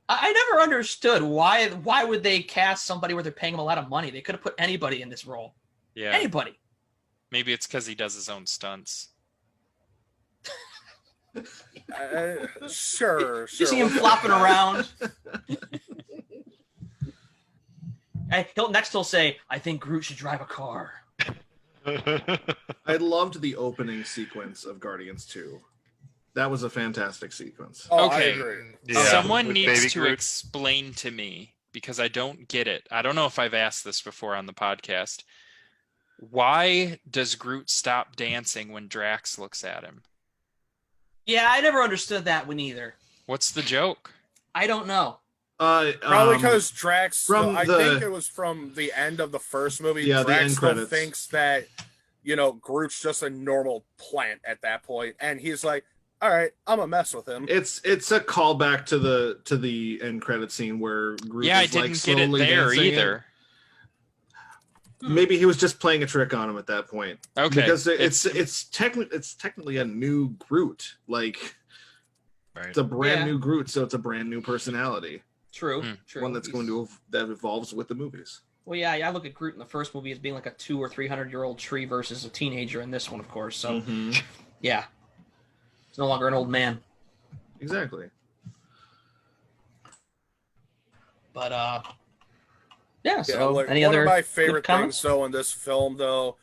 I never understood why would they cast somebody where they're paying him a lot of money. They could have put anybody in this role. Yeah. Anybody. Maybe it's because he does his own stunts. Sure. You see him flopping around. He'll say, I think Groot should drive a car. I loved the opening sequence of Guardians 2. That was a fantastic sequence. Oh, Okay. I agree. Yeah, Someone with needs Baby to Groot. explain to me, because I don't get it. I don't know if I've asked this before on the podcast. Why does Groot stop dancing when Drax looks at him? Yeah, I never understood that one either. What's the joke? I don't know. Probably because Drax. from I the- think it was from the end of the first movie. Yeah, the Drax end still credits. thinks that Groot's just a normal plant at that point, and he's like, "All right, I'm gonna mess with him." It's a callback to the end credit scene where Groot Yeah, I is like didn't get it slowly there dancing either. Maybe he was just playing a trick on him at that point. Okay. Because it's technically a new Groot. Like Right. it's a brand Yeah. new Groot, so it's a brand new personality. True. Hmm. True. one that's that evolves with the movies. Well, yeah, I look at Groot in the first movie as being like a 200 or 300-year-old tree versus a teenager in this one, of course. So, yeah, it's no longer an old man. Exactly. But yeah. Yeah, So, like, any one other of my good favorite comments? things though in this film though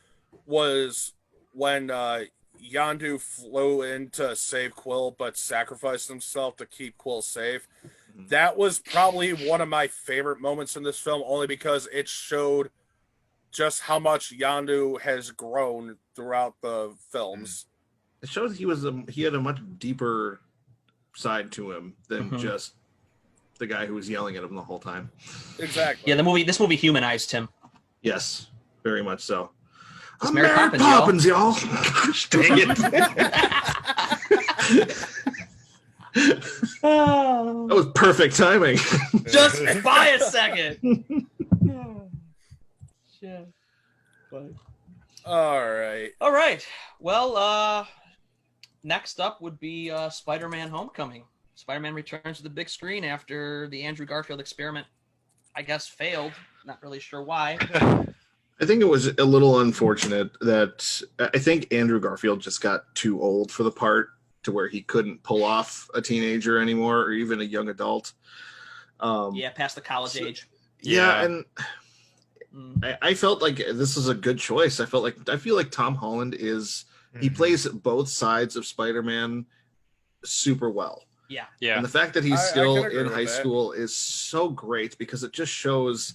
was when Yondu flew in to save Quill but sacrificed himself to keep Quill safe. That was probably one of my favorite moments in this film, only because it showed just how much Yondu has grown throughout the films. It shows he had a much deeper side to him than just the guy who was yelling at him the whole time. Exactly. Yeah, this movie humanized him. Yes, very much so. It's I'm Mary Mary Poppins, y'all. Gosh, dang it. That was perfect timing. Just by a second. Shit. All right. All right. Well, next up would be Spider-Man: Homecoming. Spider-Man returns to the big screen after the Andrew Garfield experiment, I guess, failed. Not really sure why. I think it was a little unfortunate that I think Andrew Garfield just got too old for the part to where he couldn't pull off a teenager anymore or even a young adult. Yeah, past the college age. Yeah, and I felt like this is a good choice. I feel like Tom Holland he plays both sides of Spider-Man super well. Yeah. Yeah. And the fact that he's I still can agree in with high that. school is so great because it just shows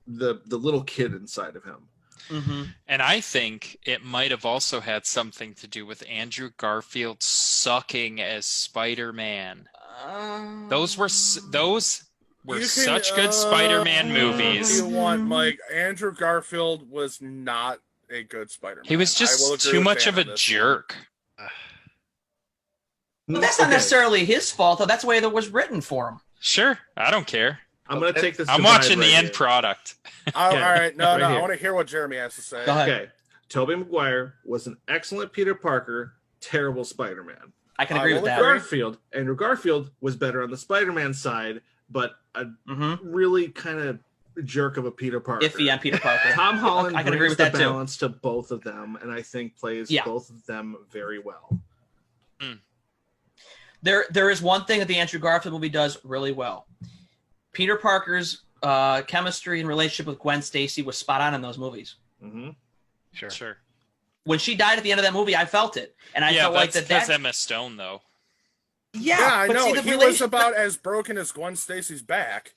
the little kid inside of him. Mm-hmm. And I think it might have also had something to do with Andrew Garfield sucking as Spider-Man. Those were You can, such good Spider-Man If movies. you want, Mike, Andrew Garfield was not a good Spider-Man. He was I will just agree too with much Dan of a on this one. jerk. But that's not necessarily his fault, though. That's the way that was written for him. Sure, I don't care. I'm going to take this. I'm divide watching the right end here. product. All right, no, right I here. want to hear what Jeremy has to say. Go ahead. Okay. Tobey Maguire was an excellent Peter Parker, terrible Spider-Man. I can agree I with will that. Andrew Garfield was better on the Spider-Man side, but a really kind of jerk of a Peter Parker. Iffy on Peter Parker. Tom Holland I can agree brings with the that too. balance to both of them, and I think plays both of them very well. There is one thing that the Andrew Garfield movie does really well. Peter Parker's chemistry and relationship with Gwen Stacy was spot on in those movies. Mm-hmm. Sure. When she died at the end of that movie, I felt it, and I felt like that's that. Emma Stone, though. Yeah, I but know. see, the He was about as broken as Gwen Stacy's back.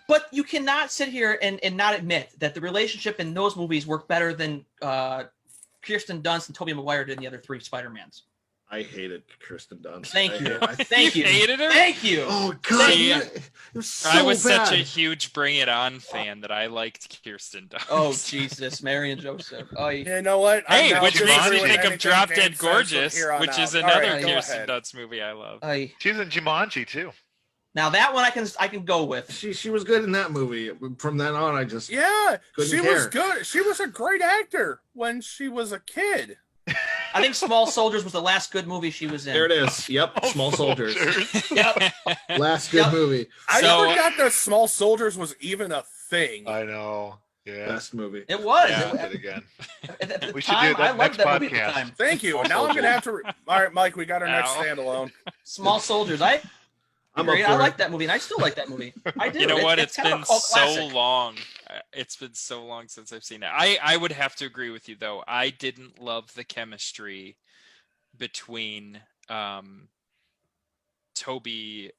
But you cannot sit here and not admit that the relationship in those movies worked better than Kirsten Dunst and Tobey Maguire did in the other three Spider-Mans. I hated Kirsten Dunst. Thank you. I Thank you. Hated her? Thank you. Oh God! See, it was so I was bad. such a huge Bring It On fan that I liked Kirsten Dunst. Oh, Jesus. Mary and Joseph. Oh, You know what? Hey, I'm which now makes me disagree with think of anything Drop Dan Dead says from Gorgeous, here on which is out. All another right, go Kirsten ahead. Dunst movie I love. She's in Jumanji too. Now that one I can go with. She was good in that movie. From then on, I just Yeah, Couldn't she was care. good. She was a great actor when she was a kid. I think Small Soldiers was the last good movie she was in. there it is. Yep, Small Soldiers. Yep. Last good Yep. movie. I So- forgot that Small Soldiers was even a thing. I know. Yeah. Best movie. It was. Yeah, At, did again. at the We should time, do that I loved next that movie at podcast. the time. Thank you. Small Now I'm gonna have to. All right, Mike, we got our next Ow. standalone. Small Soldiers. I I'm agree. up I for like it. that movie, and I still like that movie. I do. You know what? It's kind of been a cult so classic. long. It's been so long since I've seen it. I would have to agree with you, though. I didn't love the chemistry between Toby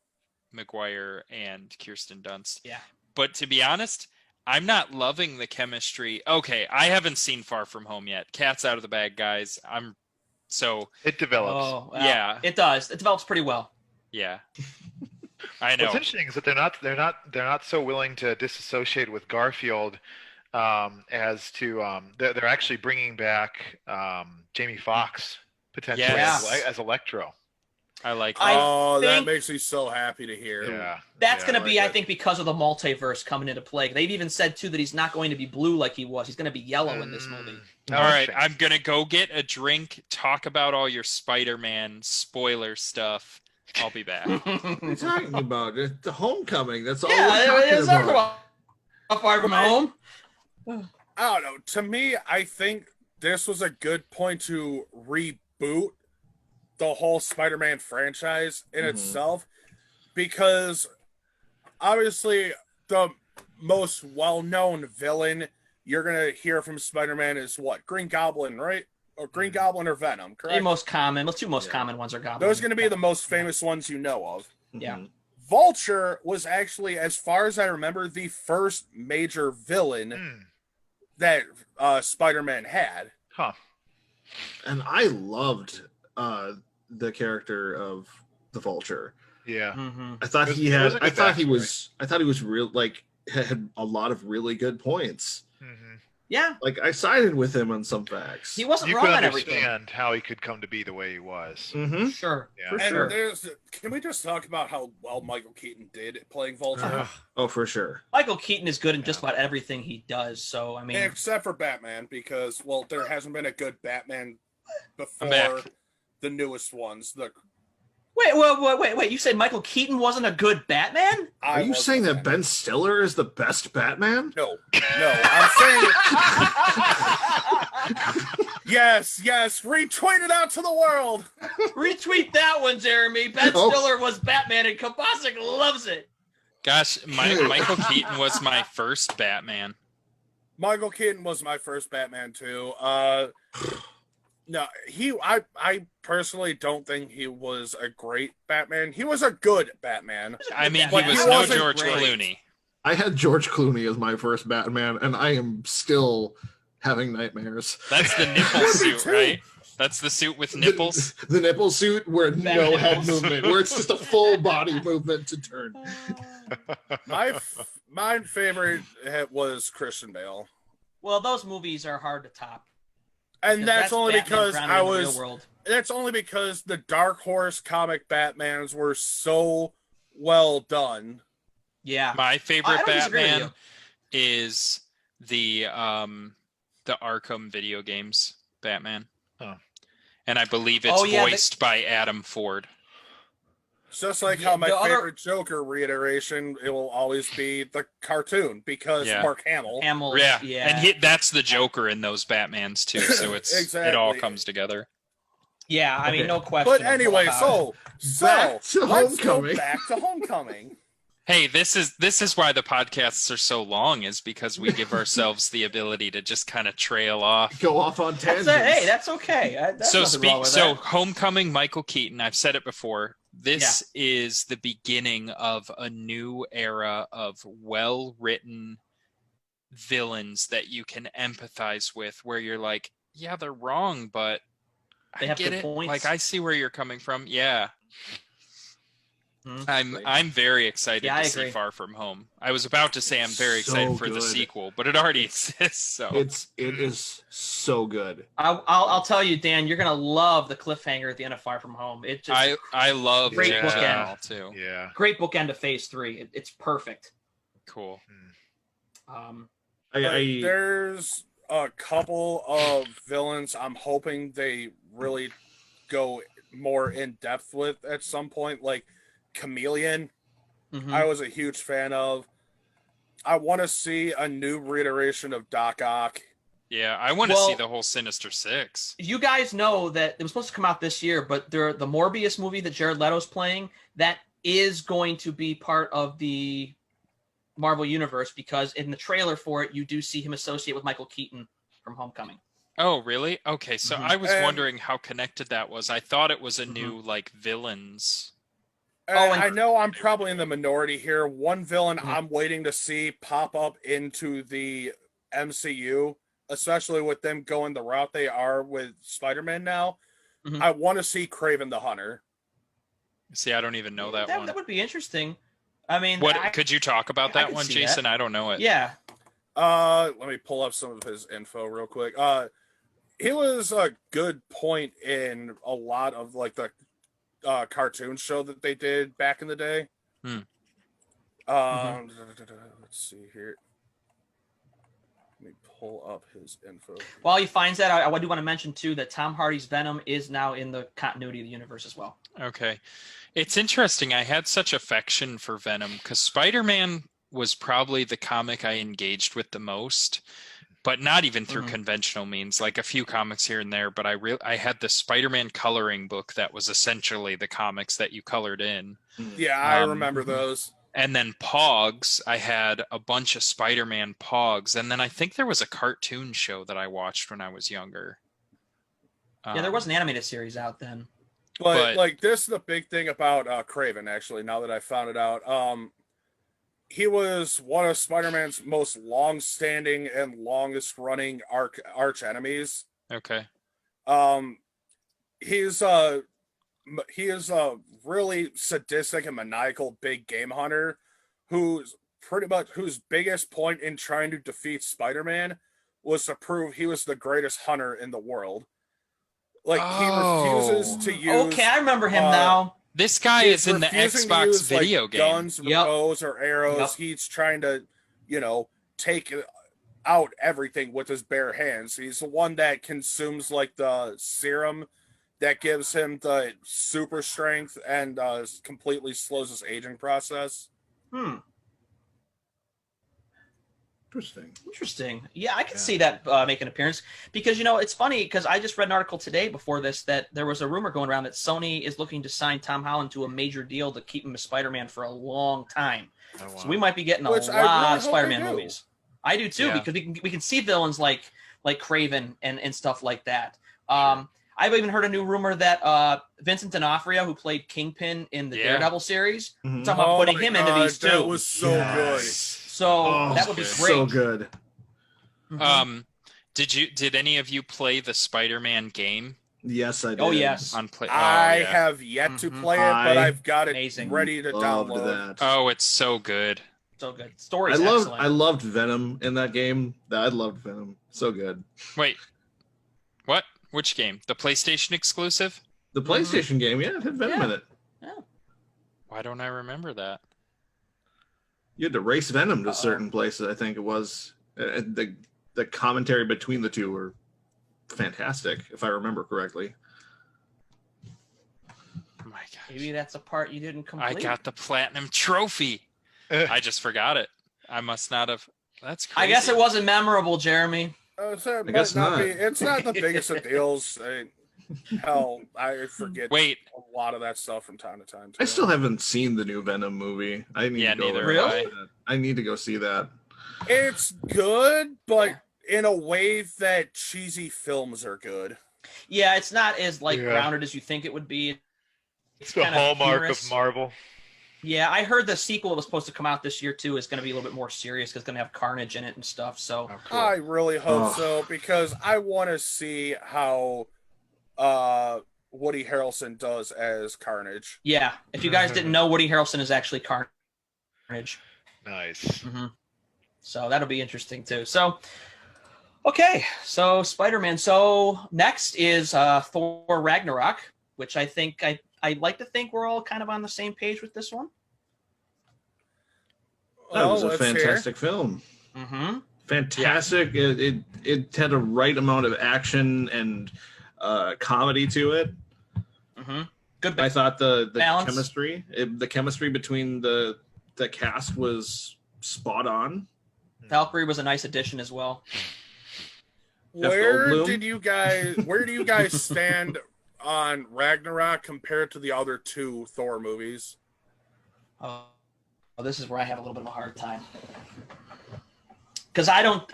Maguire and Kirsten Dunst. Yeah. But to be honest, I'm not loving the chemistry. Okay, I haven't seen Far From Home yet. Cat's out of the bag, guys. It develops. Oh, well, Yeah. It does. It develops pretty well. Yeah. I know. What's interesting is that they're not so willing to disassociate with Garfield as to they're actually bringing back Jamie Foxx potentially Yes. as Electro. I like I that. Oh, that think- makes me so happy to hear. Yeah, That's yeah, going to be, I like it. think, because of the multiverse coming into play. They've even said, too, that he's not going to be blue like he was. He's going to be yellow in this movie. All right, I'm going to go get a drink, talk about all your Spider-Man spoiler stuff, I'll be back. What are you talking about? It's the Homecoming. That's all Yeah, we're it's talking talking about. about Far From Home. I don't know. To me, I think this was a good point to reboot the whole Spider-Man franchise in Mhm. itself, because obviously the most well-known villain you're gonna hear from Spider-Man is what? Green Goblin, right? Or Green Goblin or Venom, The correct? most common, the two most Yeah. common ones are Goblin. Those are gonna be the most famous ones you know of. Yeah. Mhm. Vulture was actually, as far as I remember, the first major villain Hmm. that Spider-Man had. Huh. And I loved the character of the Vulture. Yeah. Mm-hmm. I thought It was- he it had. was a I good thought he backstory. was. I thought he was real. Like had a lot of really good points. Hmm. Yeah, Like I sided with him on some facts. he wasn't You wrong could on everything. understand how he could come to be the way he was. Mm-hmm. Sure. Yeah. For And sure. can we just talk about how well Michael Keaton did at playing Vulture? Oh, for sure. Michael Keaton is good in just about everything he does. So I mean, Except for Batman, because, well, there hasn't been a good Batman I'm back. before the newest ones. wait. You said Michael Keaton wasn't a good Batman? Are you saying that Ben Stiller is the best Batman? No, I'm saying yes, retweet it out to the world. Retweet that one, Jeremy. Ben Oh. Stiller was Batman, and Kabasic loves it. Gosh, Michael Keaton was my first Batman. Michael Keaton was my first Batman too. No, I personally don't think he was a great Batman. He was a good Batman. I mean, But he he was no wasn't George great. Clooney. I had George Clooney as my first Batman, and I am still having nightmares. That's the nipple suit, right? That's the suit with nipples. The nipple suit where no Batman head nipples. movement, where it's just a full body movement to turn. My favorite was Christian Bale, Well, those movies are hard to top. and that's only Batman because grounded in the real was. world. That's only because the Dark Horse comic Batmans were so well done. Yeah. My I favorite don't disagree with Batman is the Arkham video games Batman. Huh. And I believe it's Oh, yeah, voiced by Adam Ford. It's just like Yeah, how my the other- favorite Joker reiteration, it will always be the cartoon because Yeah. Mark Hamill. Hamill. Yeah. Yeah. And that's the Joker in those Batmans too. So it all Exactly. comes together. Yeah, I mean, Okay. no question. But anyway, about so Back to let's Homecoming. go back to Homecoming. Hey, this is why the podcasts are so long, is because we give ourselves the ability to just kind of trail off. Go off on tangents. That's okay. That's So nothing wrong with that. Homecoming, Michael Keaton, I've said it before. This is the beginning of a new era of well-written villains that you can empathize with, where you're like, yeah, they're wrong, but They I have get good it. points. Like, I see where you're coming from. Yeah. Hmm. I'm very excited Yeah, I to see agree. Far From Home. I was about to say I'm very So excited for the good. sequel, but it already exists. So It is so good. I'll tell you, Dan, you're gonna love the cliffhanger at the end of Far From Home. It just I love Great Jake bookend. Gyllenhaal too. Yeah. great bookend of Phase 3. It's perfect. Cool. But I there's a couple of villains I'm hoping they really go more in depth with at some point, like Chameleon. Mhm. I was a huge fan of. I want to see a new reiteration of Doc Ock. Yeah, I want to Well- see the whole Sinister Six. You guys know that it was supposed to come out this year, but the Morbius movie that Jared Leto's playing, that is going to be part of the Marvel Universe, because in the trailer for it, you do see him associate with Michael Keaton from Homecoming. Oh, really? Okay, so Mhm. I was And- wondering how connected that was. I thought it was a Mhm. new like villains. And Oh, and- I know I'm probably in the minority here. One villain Mhm. I'm waiting to see pop up into the MCU, especially with them going the route they are with Spider-Man now. Mhm. I want to see Kraven the Hunter. See, I don't even know that one. That would be interesting. I mean, What could you talk about I that could one, see Jason? that. I don't know it. Yeah. Let me pull up some of his info real quick. He was a good point in a lot of like the cartoon show that they did back in the day. Hmm. Let's see here. Let me pull up his info. While he finds that, I do want to mention too that Tom Hardy's Venom is now in the continuity of the universe as well. Okay. It's interesting. I had such affection for Venom because Spider-Man was probably the comic I engaged with the most, but not even through conventional means, like a few comics here and there. But I had the Spider-Man coloring book that was essentially the comics that you colored in. Yeah, I remember those. And then Pogs, I had a bunch of Spider-Man Pogs. And then I think there was a cartoon show that I watched when I was younger. Yeah, there was an animated series out then. But like, this is the big thing about Craven, actually, now that I found it out. He was one of Spider-Man's most long-standing and longest-running arch enemies. Okay. He is a really sadistic and maniacal big game hunter whose biggest point in trying to defeat Spider-Man was to prove he was the greatest hunter in the world. Like, he refuses to use... Okay, I remember him now. This guy is in the Xbox use, video game. Guns, bows, or arrows. Yep. He's trying to, take out everything with his bare hands. He's the one that consumes like the serum that gives him the super strength and completely slows his aging process. Interesting. Yeah, I can see that make an appearance because, it's funny because I just read an article today before this that there was a rumor going around that Sony is looking to sign Tom Holland to a major deal to keep him as Spider-Man for a long time. Oh, wow. So we might be getting a lot of Spider-Man movies. I do too, because we can see villains like Craven and stuff like that. I've even heard a new rumor that Vincent D'Onofrio, who played Kingpin in the Daredevil series, talking about putting him into these too. That was so good. So that would be great. So good. Did any of you play the Spider-Man game? Yes, I did. Oh yes. I have yet to play it, but I've got it ready to download. That. Oh, it's so good. So good. Story's excellent. I loved Venom in that game. I loved Venom. So good. Wait. What? Which game? The PlayStation exclusive? The PlayStation game, yeah, it had Venom in it. Yeah. Why don't I remember that? You had to race Venom to certain places, I think it was. The commentary between the two were fantastic, if I remember correctly. Oh my gosh. Maybe that's a part you didn't complete. I got the platinum trophy. I just forgot it. I must not have. That's crazy. I guess it wasn't memorable, Jeremy. I guess not. It's not the biggest of deals. Hell, I forget a lot of that stuff from time to time. I still haven't seen the new Venom movie. I need to go really? I need to go see that. It's good, but in a way that cheesy films are good. Yeah, it's not as grounded as you think it would be. It's the hallmark of Marvel. Yeah, I heard the sequel that was supposed to come out this year too is going to be a little bit more serious because it's going to have Carnage in it and stuff. So cool. I really hope so, because I want to see how Woody Harrelson does as Carnage. Yeah, if you guys didn't know, Woody Harrelson is actually Carnage. Nice. So that'll be interesting too. So, okay, so Spider-Man. So next is Thor Ragnarok, which I think I'd like to think we're all kind of on the same page with this one. That was a fantastic film. Fantastic. Yeah. It had a right amount of action and comedy to it. Good. I thought the balance. chemistry between the cast was spot on. Valkyrie was a nice addition as well. Where do you guys stand on Ragnarok compared to the other two Thor movies? Oh, this is where I have a little bit of a hard time. Because I don't.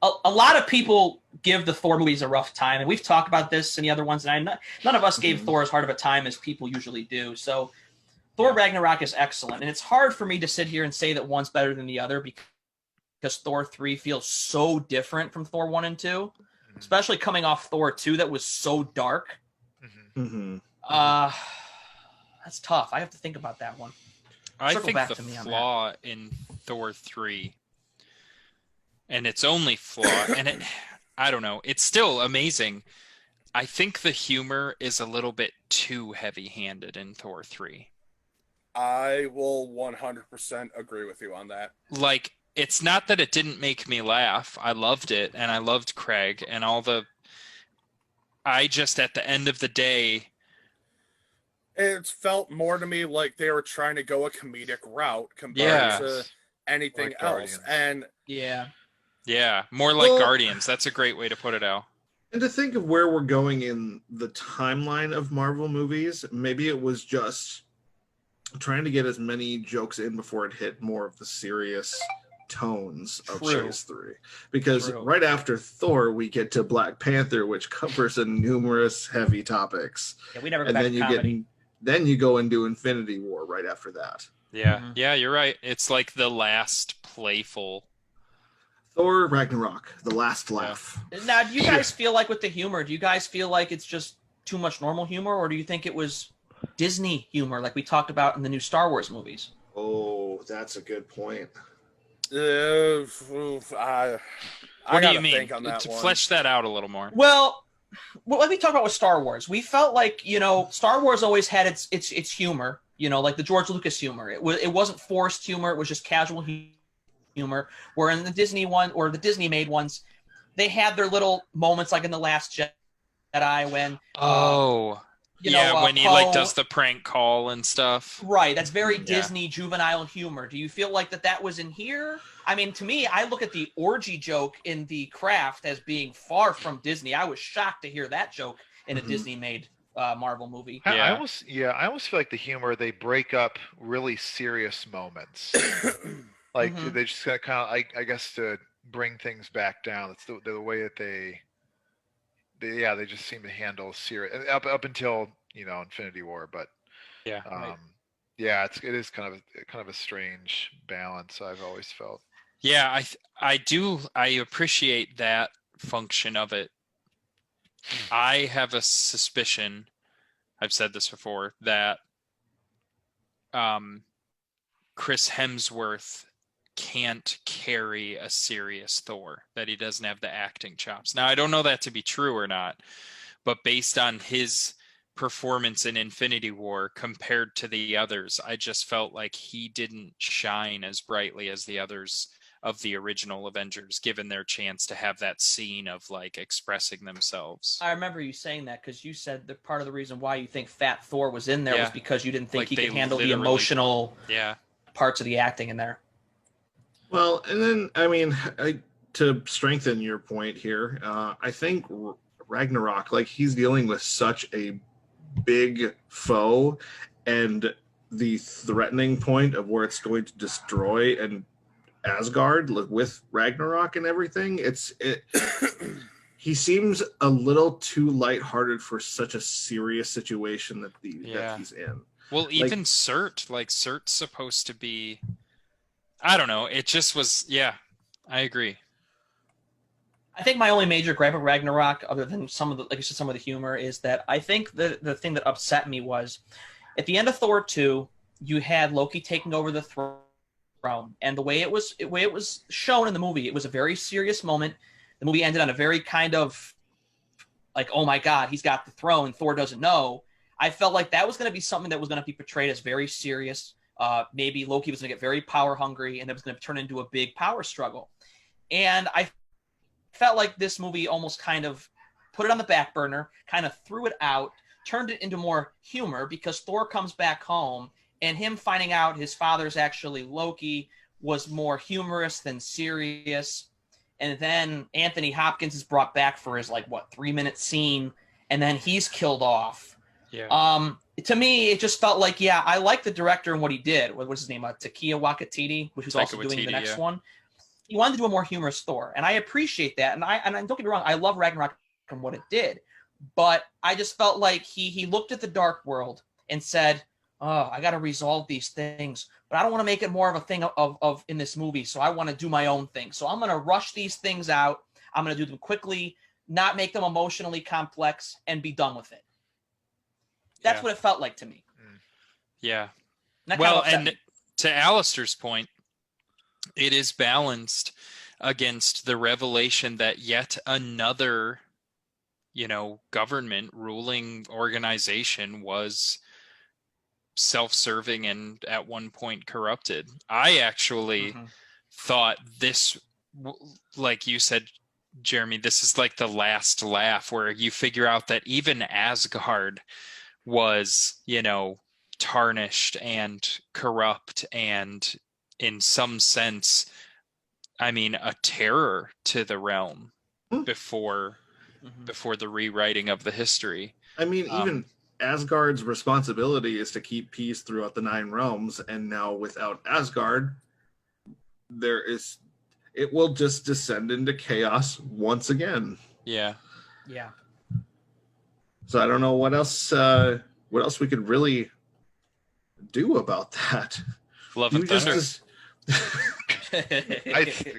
A lot of people give the Thor movies a rough time, and we've talked about this in the other ones, and none of us gave Thor as hard of a time as people usually do. So Thor Ragnarok is excellent, and it's hard for me to sit here and say that one's better than the other because Thor 3 feels so different from Thor 1 and 2, especially coming off Thor 2 that was so dark. That's tough. I have to think about that one. I think the flaw in Thor 3, and its only flaw, and I don't know, it's still amazing. I think the humor is a little bit too heavy-handed in Thor 3. I will 100% agree with you on that. Like, it's not that it didn't make me laugh. I loved it, and I loved Craig and all the. I just, at the end of the day, It felt more to me like they were trying to go a comedic route compared to anything Like else. Guardians. And yeah, more like Well- Guardians. That's a great way to put it, Al. And to think of where we're going in the timeline of Marvel movies, maybe it was just trying to get as many jokes in before it hit more of the serious tones of True. Phase 3. Because True. right after Thor, we get to Black Panther, which covers a numerous heavy topics. Yeah, we never go And back then to you comedy. then you go and do Infinity War right after that. Yeah, Mhm. yeah, you're right. It's like the last playful. Thor Ragnarok, the last laugh. Now, do you guys feel like with the humor, do you guys feel like it's just too much normal humor, or do you think it was Disney humor like we talked about in the new Star Wars movies? Oh, that's a good point. I What do gotta you mean? think on that To one. flesh that out a little more. Well, let me talk about with Star Wars. We felt like, Star Wars always had its humor, like the George Lucas humor. It wasn't forced humor, it was just casual humor. Where in the Disney one or the Disney made ones, they had their little moments like in The Last Jedi when when he like Poe- does the prank call and stuff. Right, that's very Yeah. Disney juvenile humor. Do you feel like that was in here? I mean, to me, I look at the orgy joke in The Craft as being far from Disney. I was shocked to hear that joke in a Mhm. Disney-made Marvel movie. I almost feel like the humor, they break up really serious moments. Like Mhm. they just kind of, I guess, to bring things back down. It's the way that they just seem to handle serious up until Infinity War, but Yeah. Right. it is kind of a strange balance. I've always felt. Yeah, I appreciate that function of it. I have a suspicion, I've said this before, that Chris Hemsworth can't carry a serious Thor, that he doesn't have the acting chops. Now, I don't know that to be true or not, but based on his performance in Infinity War compared to the others, I just felt like he didn't shine as brightly as the others of the original Avengers, given their chance to have that scene of like expressing themselves. I remember you saying that because you said that part of the reason why you think Fat Thor was in there was Yeah. because you didn't think Like he they could handle the literally- emotional Yeah. parts of the acting in there. Well, and then I mean, to strengthen your point here, I think Ragnarok, like he's dealing with such a big foe, and the threatening point of where it's going to destroy and Asgard with Ragnarok and everything. He seems a little too lighthearted for such a serious situation that he's in. Well, even Surt's supposed to be. I don't know. It just was. Yeah, I agree. I think my only major gripe of Ragnarok, other than some of the humor, is that I think the thing that upset me was at the end of Thor 2, you had Loki taking over the throne, and the way it was shown in the movie, it was a very serious moment. The movie ended on a very kind of like, oh my God, he's got the throne. Thor doesn't know. I felt like that was going to be something that was going to be portrayed as very serious. Maybe Loki was going to get very power hungry, and it was going to turn into a big power struggle. And I felt like this movie almost kind of put it on the back burner, kind of threw it out, turned it into more humor because Thor comes back home, and him finding out his father's actually Loki was more humorous than serious. And then Anthony Hopkins is brought back for his 3-minute scene, and then he's killed off. Yeah. To me, it just felt like, I like the director and what he did. What was his name? Taika Waititi, which was Taika also doing the Waititi, next yeah. one. He wanted to do a more humorous Thor, and I appreciate that. And don't get me wrong, I love Ragnarok from what it did, but I just felt like he looked at the dark world and said, "Oh, I got to resolve these things, but I don't want to make it more of a thing of in this movie. So I want to do my own thing. So I'm going to rush these things out. I'm going to do them quickly, not make them emotionally complex, and be done with it." That's Yeah. what it felt like to me. Yeah. And that kind Well, of upset and me. to Alistair's point, it is balanced against the revelation that yet another, government ruling organization was self-serving and at one point corrupted. I actually Mhm. thought this, like you said, Jeremy, this is like the last laugh where you figure out that even Asgard was, tarnished and corrupt and in some sense, I mean, a terror to the realm before the rewriting of the history. I mean, even Asgard's responsibility is to keep peace throughout the 9 realms, and now without Asgard, it will just descend into chaos once again. Yeah. Yeah. So I don't know what else we could really do about that. Love and Thunder.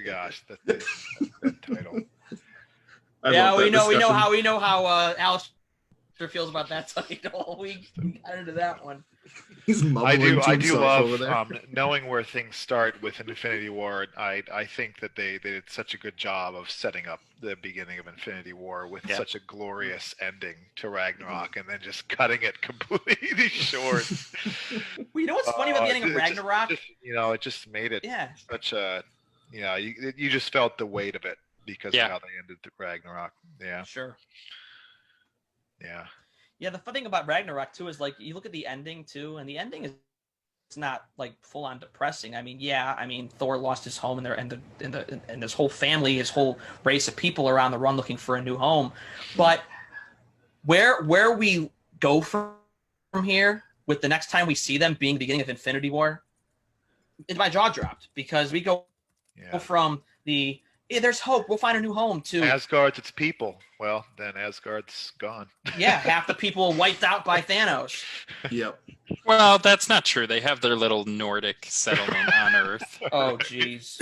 Gosh, that title. We know how Alex feels about that title. We got into that one. He's I do over love there. knowing where things start with Infinity War. I think that they did such a good job of setting up the beginning of Infinity War with such a glorious ending to Ragnarok, and then just cutting it completely short. Well, you know what's funny about the ending of Ragnarok? It just made it such a you just felt the weight of it because of how they ended Ragnarok. Yeah, sure. Yeah. Yeah, the fun thing about Ragnarok too is like you look at the ending too, and the ending is it's not like full on depressing. I mean, Thor lost his home and his whole family, his whole race of people are on the run looking for a new home. But where we go from here with the next time we see them being the beginning of Infinity War, my jaw dropped because we go from the there's hope, we'll find a new home to Asgard's its people. Well, then Asgard's gone. Yeah, half the people wiped out by Thanos. Yep. Well, that's not true. They have their little Nordic settlement on Earth. Oh, jeez.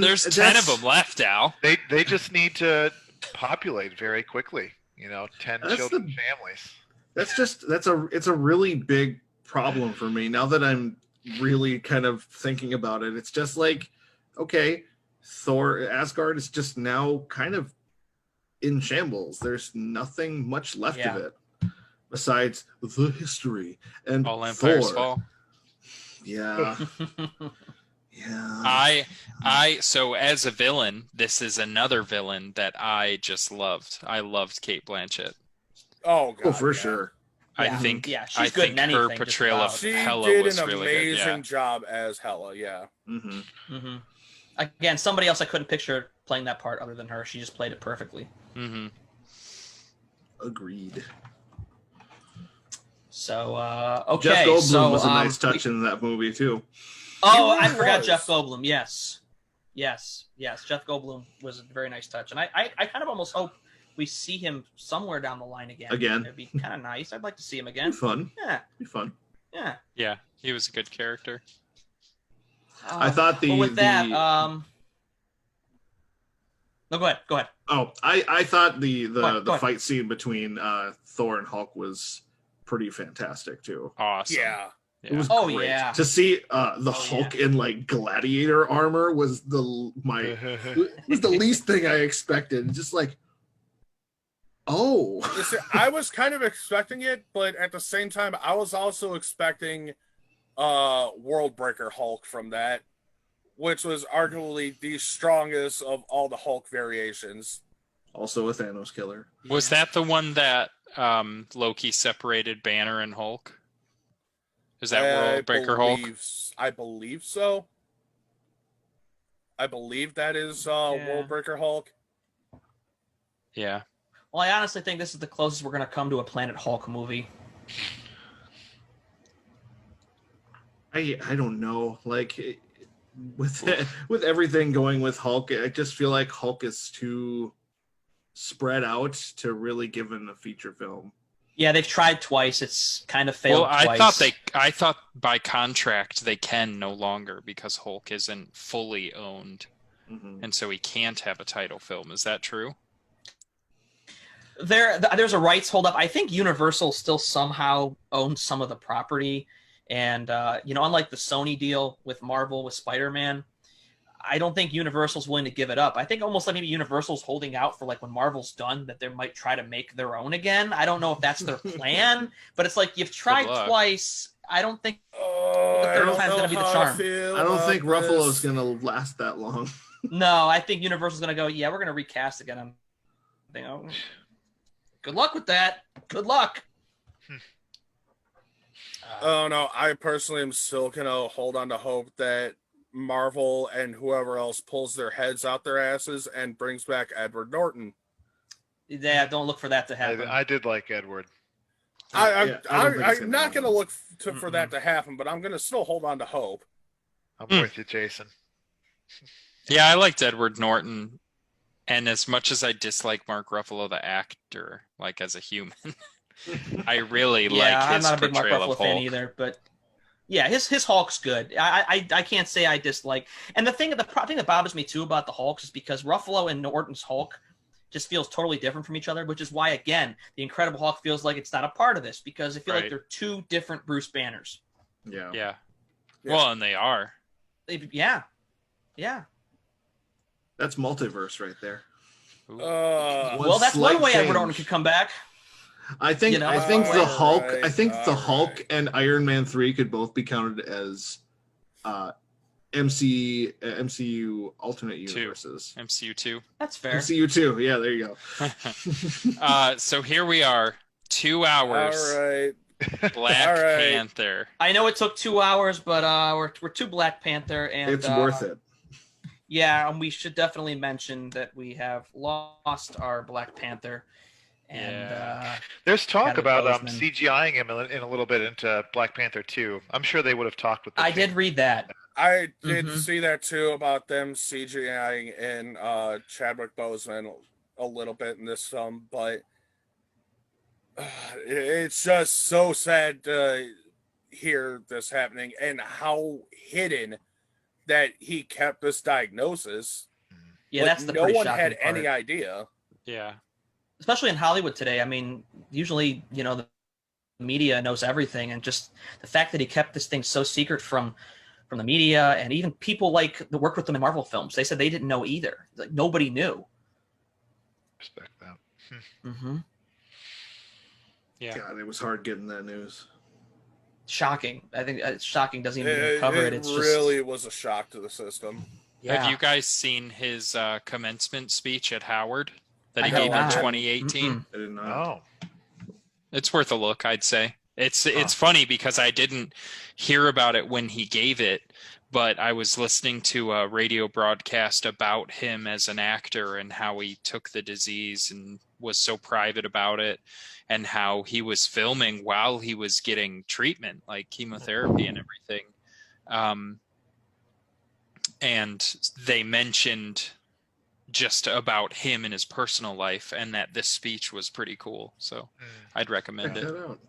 There's 10 of them left, Al. They just need to populate very quickly. 10 children families. It's a really big problem for me now that I'm really kind of thinking about it. It's just like, okay, Asgard is just now kind of in shambles. There's nothing much left of it besides the history and all empires fall. Yeah. Yeah. So as a villain, this is another villain that I just loved. I loved Cate Blanchett. Oh, God, for sure. I think she's good in anything, her portrayal of Hela did was an really good. amazing job as Hela. Yeah. Mm-hmm. Mm-hmm. Again, somebody else I couldn't picture playing that part other than her. She just played it perfectly. Mm-hmm. Agreed. So, okay. Jeff Goldblum was a nice touch in that movie, too. Oh, I forgot Jeff Goldblum. Yes. Jeff Goldblum was a very nice touch. And I kind of almost hope we see him somewhere down the line again. It'd be kind of nice. I'd like to see him again. Be fun. Yeah. Be fun. Yeah. Yeah, he was a good character. I thought no, go ahead. Oh, I thought the fight scene between Thor and Hulk was pretty fantastic too. Awesome. Yeah. It was great. To see the Hulk in like gladiator armor was the least thing I expected. Just like, Listen, I was kind of expecting it, but at the same time, I was also expecting Worldbreaker Hulk from that, which was arguably the strongest of all the Hulk variations. Also a Thanos killer. Was that the one that Loki separated Banner and Hulk? Is that Worldbreaker Hulk? I believe so. I believe that is Worldbreaker Hulk. Yeah. Well, I honestly think this is the closest we're going to come to a Planet Hulk movie. I don't know. Like with everything going with Hulk, I just feel like Hulk is too spread out to really give him a feature film. Yeah, they've tried twice. It's kind of failed twice. twice. I thought by contract they can no longer because Hulk isn't fully owned, and so he can't have a title film. Is that true? There's a rights holdup. I think Universal still somehow owns some of the property, and unlike the Sony deal with Marvel with Spider-Man, I don't think Universal's willing to give it up. I think almost like maybe Universal's holding out for like when Marvel's done that they might try to make their own again. I don't know if that's their plan, but it's like you've tried twice. I don't think Oh, The I third don't time's know gonna be the how charm. feel I don't about think Ruffalo's this. gonna last that long. no. I think Universal's gonna go. Yeah, we're gonna recast again. I'm thinking, oh, good luck with that. Good luck. Oh no, I personally am still gonna hold on to hope that Marvel and whoever else pulls their heads out their asses and brings back Edward Norton. Yeah, don't look for that to happen. I did like Edward. I'm it's gonna not gonna happen. look for that to happen, but I'm gonna still hold on to hope. I'm Hmm. with you, Jason. Yeah, I liked Edward Norton, and as much as I dislike Mark Ruffalo, the actor, like as a human, I really yeah, like I'm his not a big Mark portrayal Ruffalo of fan Hulk. either, but yeah, his Hulk's good. I can't say I dislike. And the thing that bothers me too about the Hulks is because Ruffalo and Norton's Hulk just feels totally different from each other, which is why again the Incredible Hulk feels like it's not a part of this because I feel like Right. they're two different Bruce Banners. Yeah. Yeah. Yeah. Well, and they are. Yeah. That's multiverse right there. Ooh. One Well, that's one slight way Edward change. Norton could come back. I think You know? I think the Hulk Alright, I think the Hulk alright. and Iron Man 3 could both be counted as MCU alternate universes. MCU 2. That's fair. MCU 2. Yeah, there you go. So here we are, 2 hours. All right. Black All right. Panther. I know it took 2 hours, but we're to Black Panther, and It's worth it. Yeah, and we should definitely mention that we have lost our Black Panther, and Yeah. There's talk Chadwick about Boseman. CGIing him in a little bit into Black Panther 2. I'm sure they would have talked with the I team. did read that. I did Mhm. see that too about them CGIing in Chadwick Boseman a little bit in this film, but it's just so sad to hear this happening and how hidden that he kept this diagnosis. Yeah, Like, that's the no pretty one shocking had part. any idea. Yeah. Especially in Hollywood today. I mean, usually, the media knows everything, and just the fact that he kept this thing so secret from the media, and even people like that worked with him in Marvel films, they said they didn't know either. Like nobody knew. Respect that. Mm-hmm. Yeah. God, it was hard getting that news. Shocking. I think it's shocking. Doesn't even cover it. It It's really was a shock to the system. just Have you guys seen his commencement speech at Howard that he I have gave in not. 2018? Mm-mm. I didn't know. Oh, It's worth a look, I'd say. It's funny because I didn't hear about it when he gave it, but I was listening to a radio broadcast about him as an actor and how he took the disease and was so private about it, and how he was filming while he was getting treatment, like chemotherapy and everything. And they mentioned just about him and his personal life, and that this speech was pretty cool. So I'd recommend Check it. that out.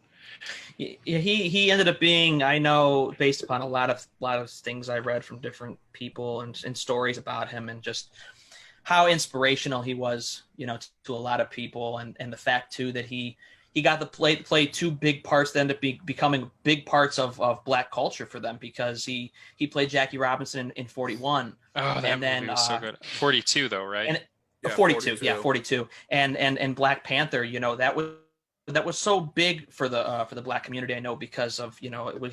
Yeah, he ended up being, I know, based upon a lot of things I read from different people and stories about him, and just how inspirational he was, to a lot of people, and the fact too that he got to play two big parts that ended up becoming big parts of Black culture for them, because he played Jackie Robinson in 41. Oh, that And then, movie was so good. 42 though, right? and- Yeah, 42, yeah, 42, and Black Panther, that was so big for the Black community, I know, because of he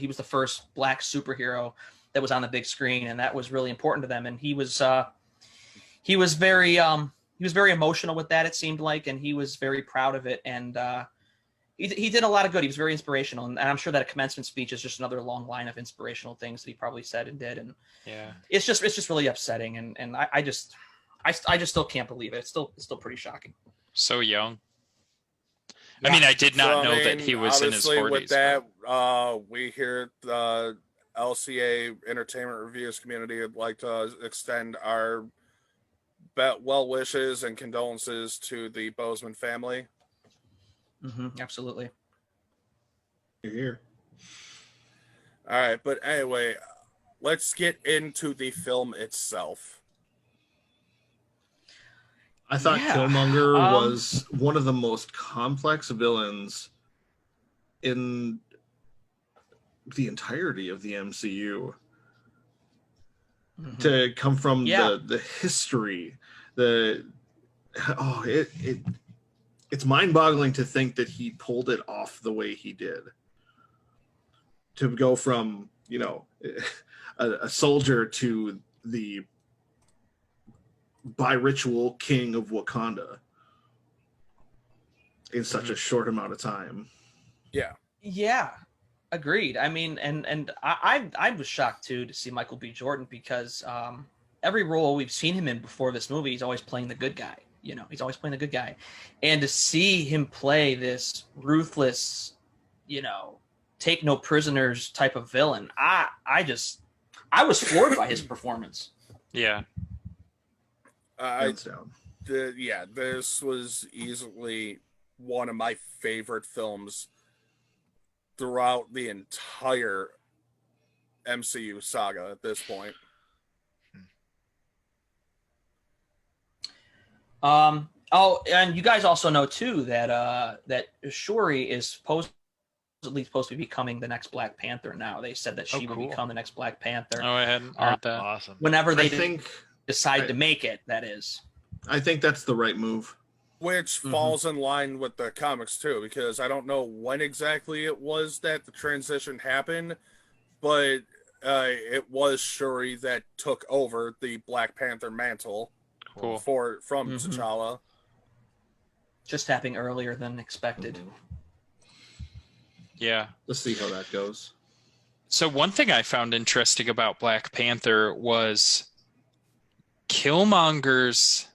was the first Black superhero that was on the big screen, and that was really important to them. And he was very emotional with that, it seemed like, and he was very proud of it. And he did a lot of good. He was very inspirational, and I'm sure that a commencement speech is just another long line of inspirational things that he probably said and did. And Yeah. it's just really upsetting, and I just still can't believe it. It's still pretty shocking. So young. I mean, I did not know that he was in his obviously 40s. with that, we here at the LCA Entertainment Reviews community would like to extend our well wishes and condolences to the Boseman family. Absolutely. You're here. All right, but anyway, let's get into the film itself. I thought Yeah. Killmonger was one of the most complex villains in the entirety of the MCU. Mhm. To come from Yeah. the history, it's mind-boggling to think that he pulled it off the way he did. to go from, you know, a soldier to the bi-ritual king of Wakanda in such a short amount of time. Yeah, agreed. I mean, and I was shocked too to see Michael B. Jordan, because every role we've seen him in before this movie, he's always playing the good guy. You know, he's always playing the good guy, and to see him play this ruthless, you know, take no prisoners type of villain, I was floored by his performance. Yeah. Hands down. This was easily one of my favorite films throughout the entire MCU saga at this point. Oh, and you guys also know too that that Shuri is supposed to be becoming the next Black Panther now. They said that she will become the next Black Panther. Oh, I hadn't heard that. Awesome. Whenever they I decide to make it, that is. I think that's the right move. Which falls in line with the comics too, because I don't know when exactly it was that the transition happened, but it was Shuri that took over the Black Panther mantle Cool. from T'Challa. Just happening earlier than expected. Yeah. Let's see how that goes. So one thing I found interesting about Black Panther was Killmonger's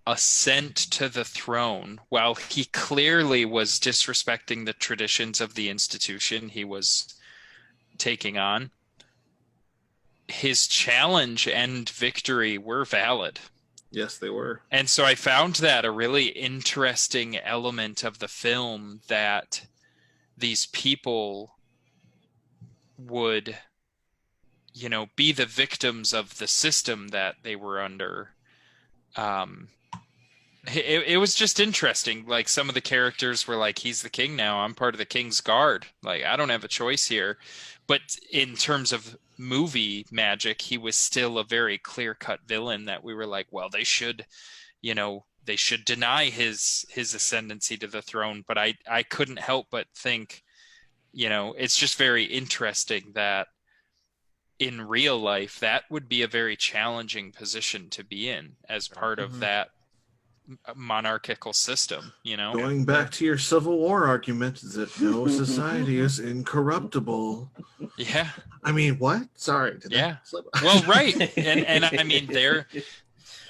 ascent to the throne. While he clearly was disrespecting the traditions of the institution he was taking on, his challenge and victory were valid. Yes, they were. And so I found that a really interesting element of the film, that these people would, you know, be the victims of the system that they were under. It was just interesting. Like, some of the characters were like, he's the king now. I'm part of the king's guard. Like, I don't have a choice here. But in terms of movie magic, he was still a very clear-cut villain that we were like, well, they should, you know, they should deny his ascendancy to the throne. But I couldn't help but think, you know, it's just very interesting that in real life, that would be a very challenging position to be in as part of that monarchical system, you know? Going back to your Civil War argument that no society is incorruptible. Yeah. I mean, what? Sorry. Did Yeah. that slip? Well, right. And I mean,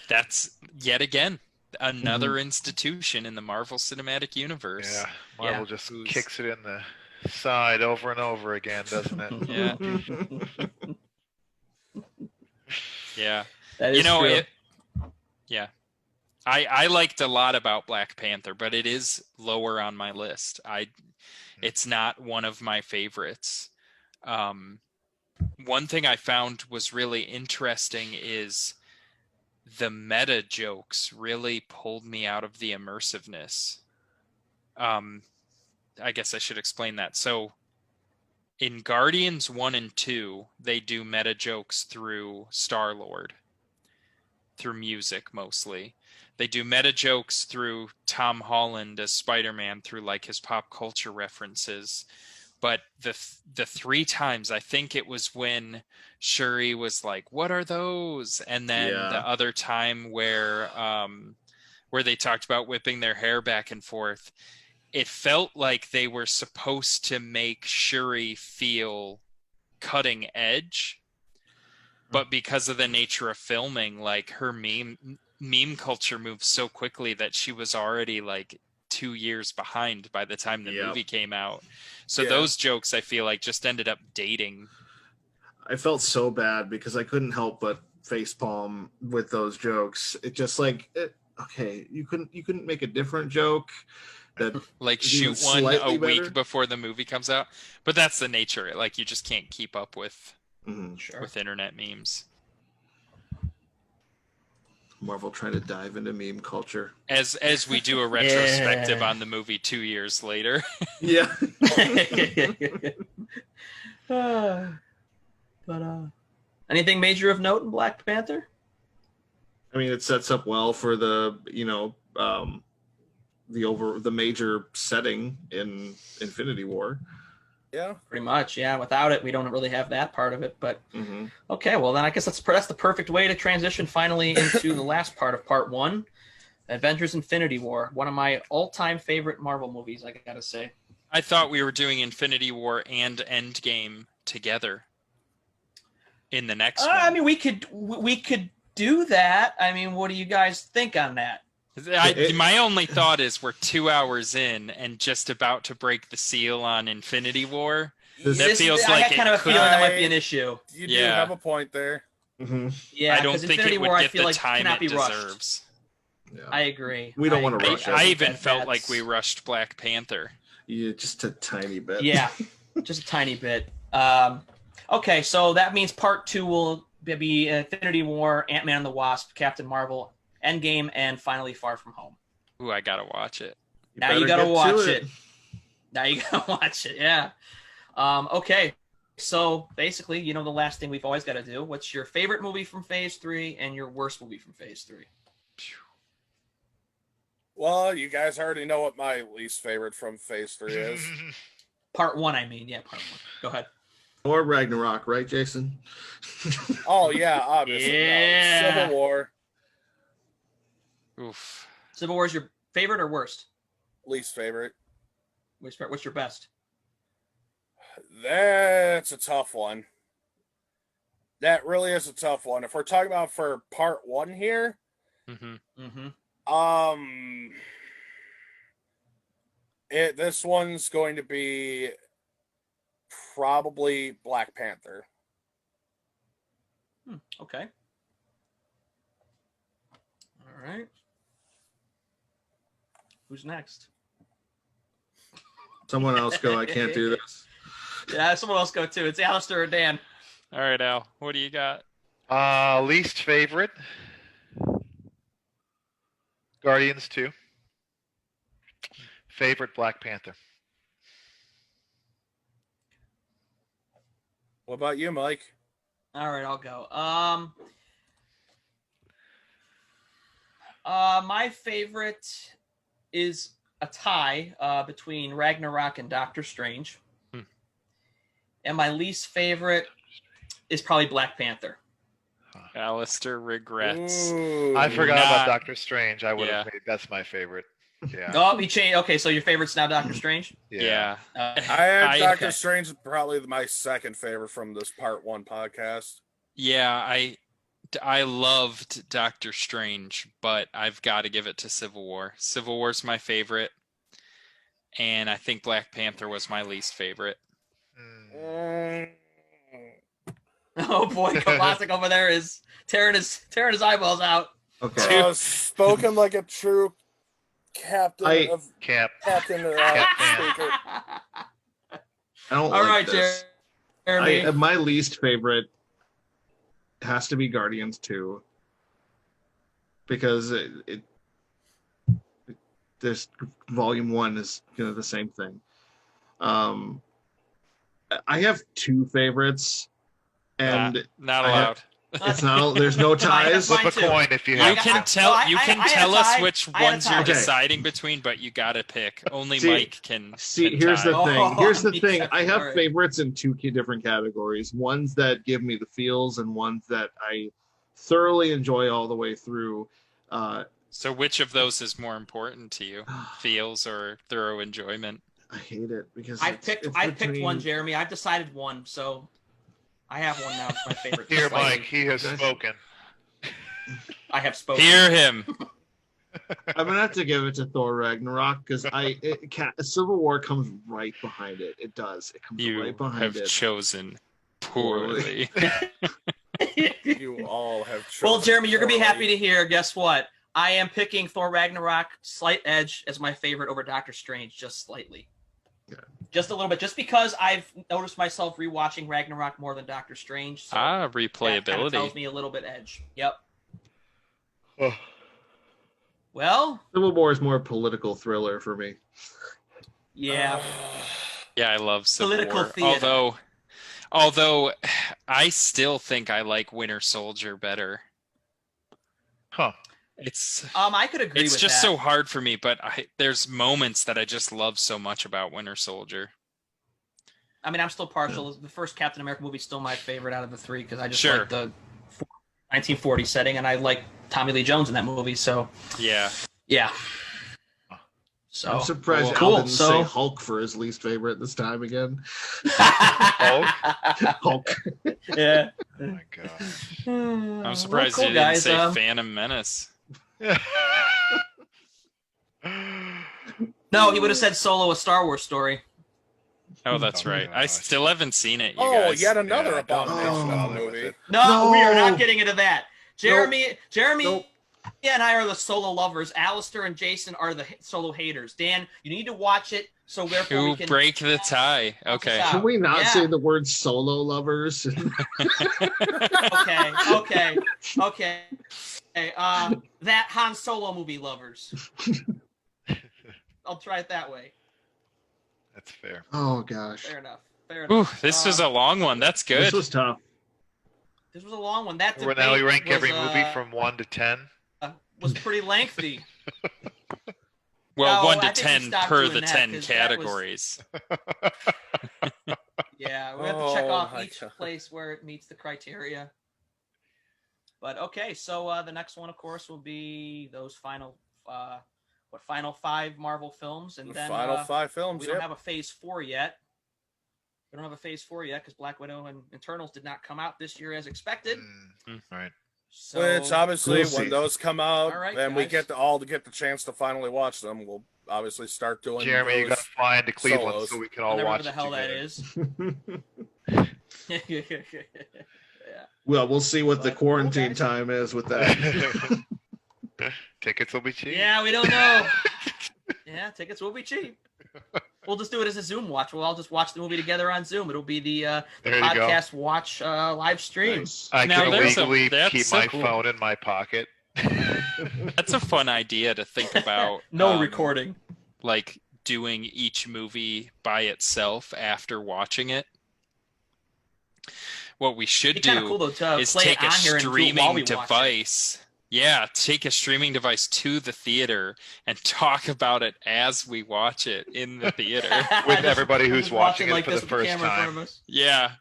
that's yet again another institution in the Marvel Cinematic Universe. Yeah, Marvel just kicks it in the side over and over again, doesn't it? Yeah. Yeah. That is You know, true. yeah. I liked a lot about Black Panther, but it is lower on my list. It's not one of my favorites. One thing I found was really interesting is the meta jokes really pulled me out of the immersiveness. I guess I should explain that. So in Guardians 1 and 2, they do meta jokes through Star-Lord, through music mostly. They do meta jokes through Tom Holland as Spider-Man, through like his pop culture references. But the three times, I think it was when Shuri was like, "What are those?" And then the other time where they talked about whipping their hair back and forth, it felt like they were supposed to make Shuri feel cutting edge. But because of the nature of filming, like, her meme culture moves so quickly that she was already like 2 years behind by the time the movie came out. So those jokes, I feel like, just ended up dating. I felt so bad because I couldn't help but facepalm with those jokes. It just like, okay, you couldn't make a different joke that like even shoot one slightly a week better? before the movie comes out. But that's the nature. Like, you just can't keep up with Sure. with internet memes. Marvel trying to dive into meme culture. As we do a retrospective on the movie 2 years later. Yeah. But anything major of note in Black Panther? I mean, it sets up well for the, the major setting in Infinity War. Yeah. Pretty much, yeah. Without it, we don't really have that part of it. But Mm-hmm. okay, well then I guess that's the perfect way to transition finally into the last part of part one, Avengers: Infinity War. One of my all-time favorite Marvel movies, I gotta say. I thought we were doing Infinity War and Endgame together in the next one. I mean, we could do that. I mean, what do you guys think on that? My only thought is we're 2 hours in and just about to break the seal on Infinity War. That feels I like had kind it of a could- feeling that might be an issue. You do Yeah. have a point there. Mm-hmm. Yeah, I don't because think Infinity it would War, I get feel the like time cannot it be rushed. deserves. Yeah. I agree. We don't wanna agree. rush it. I even think felt like that's- we rushed Black Panther. Yeah, just a tiny bit. Yeah, just a tiny bit. Okay, so that means part two will be Infinity War, Ant-Man and the Wasp, Captain Marvel, Endgame, and finally Far From Home. Ooh, I gotta watch it. Now you better gotta get watch to it. Now you gotta watch it. Yeah. Okay. So basically, you know, the last thing we've always got to do. What's your favorite movie from Phase 3 and your worst movie from Phase 3? Well, you guys already know what my least favorite from Phase 3 is. Part 1, I mean. Yeah, part 1. Go ahead. Or Ragnarok, right, Jason? Oh, yeah, obviously. no. Yeah. Civil War, Oof. Civil War is your favorite or worst? least favorite. What's your best? That's a tough one. That really is a tough one. If we're talking about for part 1 here, hmm Mm-hmm. this one's going to be probably Black Panther. Okay. All right. Who's next? Someone else go. I can't do this. Yeah, someone else go too. It's Alistair or Dan. All right, Al, what do you got? Least favorite. Guardians 2. Favorite Black Panther. What about you, Mike? All right, I'll go. My favorite is a tie between Ragnarok and Doctor Strange. Hmm. And my least favorite is probably Black Panther. Alistair regrets. Ooh. I forgot Nah. about Doctor Strange. I would Yeah. have made that's my favorite. Yeah. Oh, you changed. Okay, so your favorite's now Doctor Strange? Yeah. I had Doctor okay. Strange probably my second favorite from this part 1 podcast. Yeah, I loved Doctor Strange, but I've got to give it to Civil War. Civil War's my favorite, and I think Black Panther was my least favorite. Mm. Oh boy, Kolasik over there is tearing his eyeballs out. Okay. Spoken like a true captain I- of Cap. captain speaker. I don't All like right, this. Jeremy. My least favorite has to be Guardians 2 because there's volume 1 is the same thing. I have two favorites, and Not I allowed. it's not. There's no ties. Mine Flip a too. coin if you You have. can tell. You can I had a tell us tie. which I had a ones you're tie. Okay. deciding between, but you got to pick. Only See- Mike can. See, can here's tie. the thing. Oh, Here's the me thing. too. I have Alright. favorites in two key different categories. Ones that give me the feels, and ones that I thoroughly enjoy all the way through. So, which of those is more important to you? Feels or thorough enjoyment? I hate it because I it's picked between- one, Jeremy. I've decided one, so I have one now. It's my favorite. Here, Slightly. Mike. He has Guys. spoken. I have spoken. Hear him. I'm gonna have to give it to Thor Ragnarok because Civil War comes right behind it. It does. It comes You right behind have it. chosen poorly. You all have Well, chosen Jeremy, you're gonna be poorly. happy to hear. Guess what? I am picking Thor Ragnarok slight edge as my favorite over Doctor Strange, just slightly. Yeah. Just a little bit, just because I've noticed myself rewatching Ragnarok more than Doctor Strange. So that kind of tells Replayability. me a little bit edge. Yep. Oh. Well, Civil War is more political thriller for me. yeah. Yeah, I love Civil Political War. theater. Although, I still think I like Winter Soldier better. Huh. I could agree It's with just that. so hard for me, but there's moments that I just love so much about Winter Soldier. I mean, I'm still partial. The first Captain America movie is still my favorite out of the three because I just Sure. like the 1940 setting, and I like Tommy Lee Jones in that movie. So Yeah. yeah. So I'm surprised cool. Al didn't So- say Hulk for his least favorite this time again. Hulk. yeah. Oh my gosh. I'm surprised cool, you didn't guys. say Phantom Menace. No, he would have said Solo: A Star Wars Story. Oh, that's Oh, right. I gosh. still haven't seen it, you Oh, guys. yet another Yeah, don't abomination bother of a with movie. it. No, we are No. not getting into that. Jeremy, Nope. and I are the Solo lovers. Alistair and Jason are the Solo haters. Dan, you need to watch it so therefore we Who can break the tie? Okay. out. Can we not Yeah. say the word solo lovers? Okay. That Han Solo movie lovers. I'll try it that way. That's fair. Oh gosh. Fair enough. Ooh, this was a long one. That's good. This was tough. This was a long one. That Well, now we debate rank was, every movie from 1 to 10. was pretty lengthy. Well, No, 1 I to think we 10 stopped per doing the that 10 'cause that was- categories. Yeah, we have to check Oh off my each God. place where it meets the criteria. But okay, so the next one, of course, will be those final, final 5 Marvel films, and The then final 5 films. we don't Yep. have a Phase 4 yet. We don't have a Phase 4 yet because Black Widow and Eternals did not come out this year as expected. All right. So Which obviously, we'll when see. those come out, All right, then we guys. get to get the chance to finally watch them. We'll obviously start doing. Jeremy, you got those. to fly into Cleveland solos. so we can all whatever watch the it hell that together. is. Well, we'll see what the But cool, quarantine guys. time is with that. Tickets will be cheap. Yeah, we don't know. Yeah, tickets will be cheap. We'll just do it as a Zoom watch. We'll all just watch the movie together on Zoom. It'll be the There you go. podcast watch live stream. Nice. I Now, can there's a- illegally that's keep so my cool. phone in my pocket. That's a fun idea to think about. No recording. Like doing each movie by itself after watching it. What we should It'd be kind of do cool though to is play take it a on here and do it while we streaming watch it. device. Yeah, take a streaming device to the theater and talk about it as we watch it in the theater. With Just- everybody who's just watching it like for this the with first camera in front time. of us. Yeah.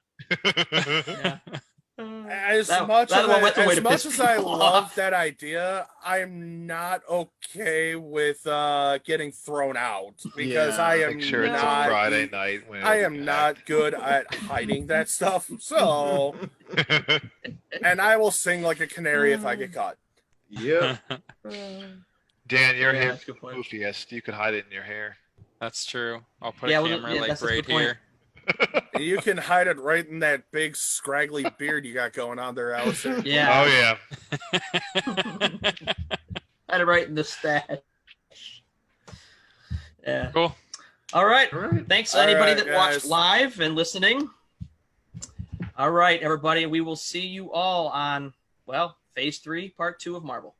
Yeah. As That- much that as, one went the way as to much piss as I people love off. that idea, I'm not okay with getting thrown out because Yeah, I am Make sure it's not. a Friday night. When I it'll am be not good at hiding that stuff. So, packed. and I will sing like a canary if I get caught. Yep. Dan, your Yeah, hair that's a good point. goofiest. You could hide it in your hair. That's true. I'll put Yeah, a well, camera yeah, like that's a right good point. here. You can hide it right in that big scraggly beard you got going on there, Alistair. Yeah. Oh yeah. Had it right in the stash. Yeah. Cool. All right. All right. Thanks to All anybody right, that watched guys. live and listening. All right, everybody. We will see you all on, well, Phase 3, Part 2 of Marvel.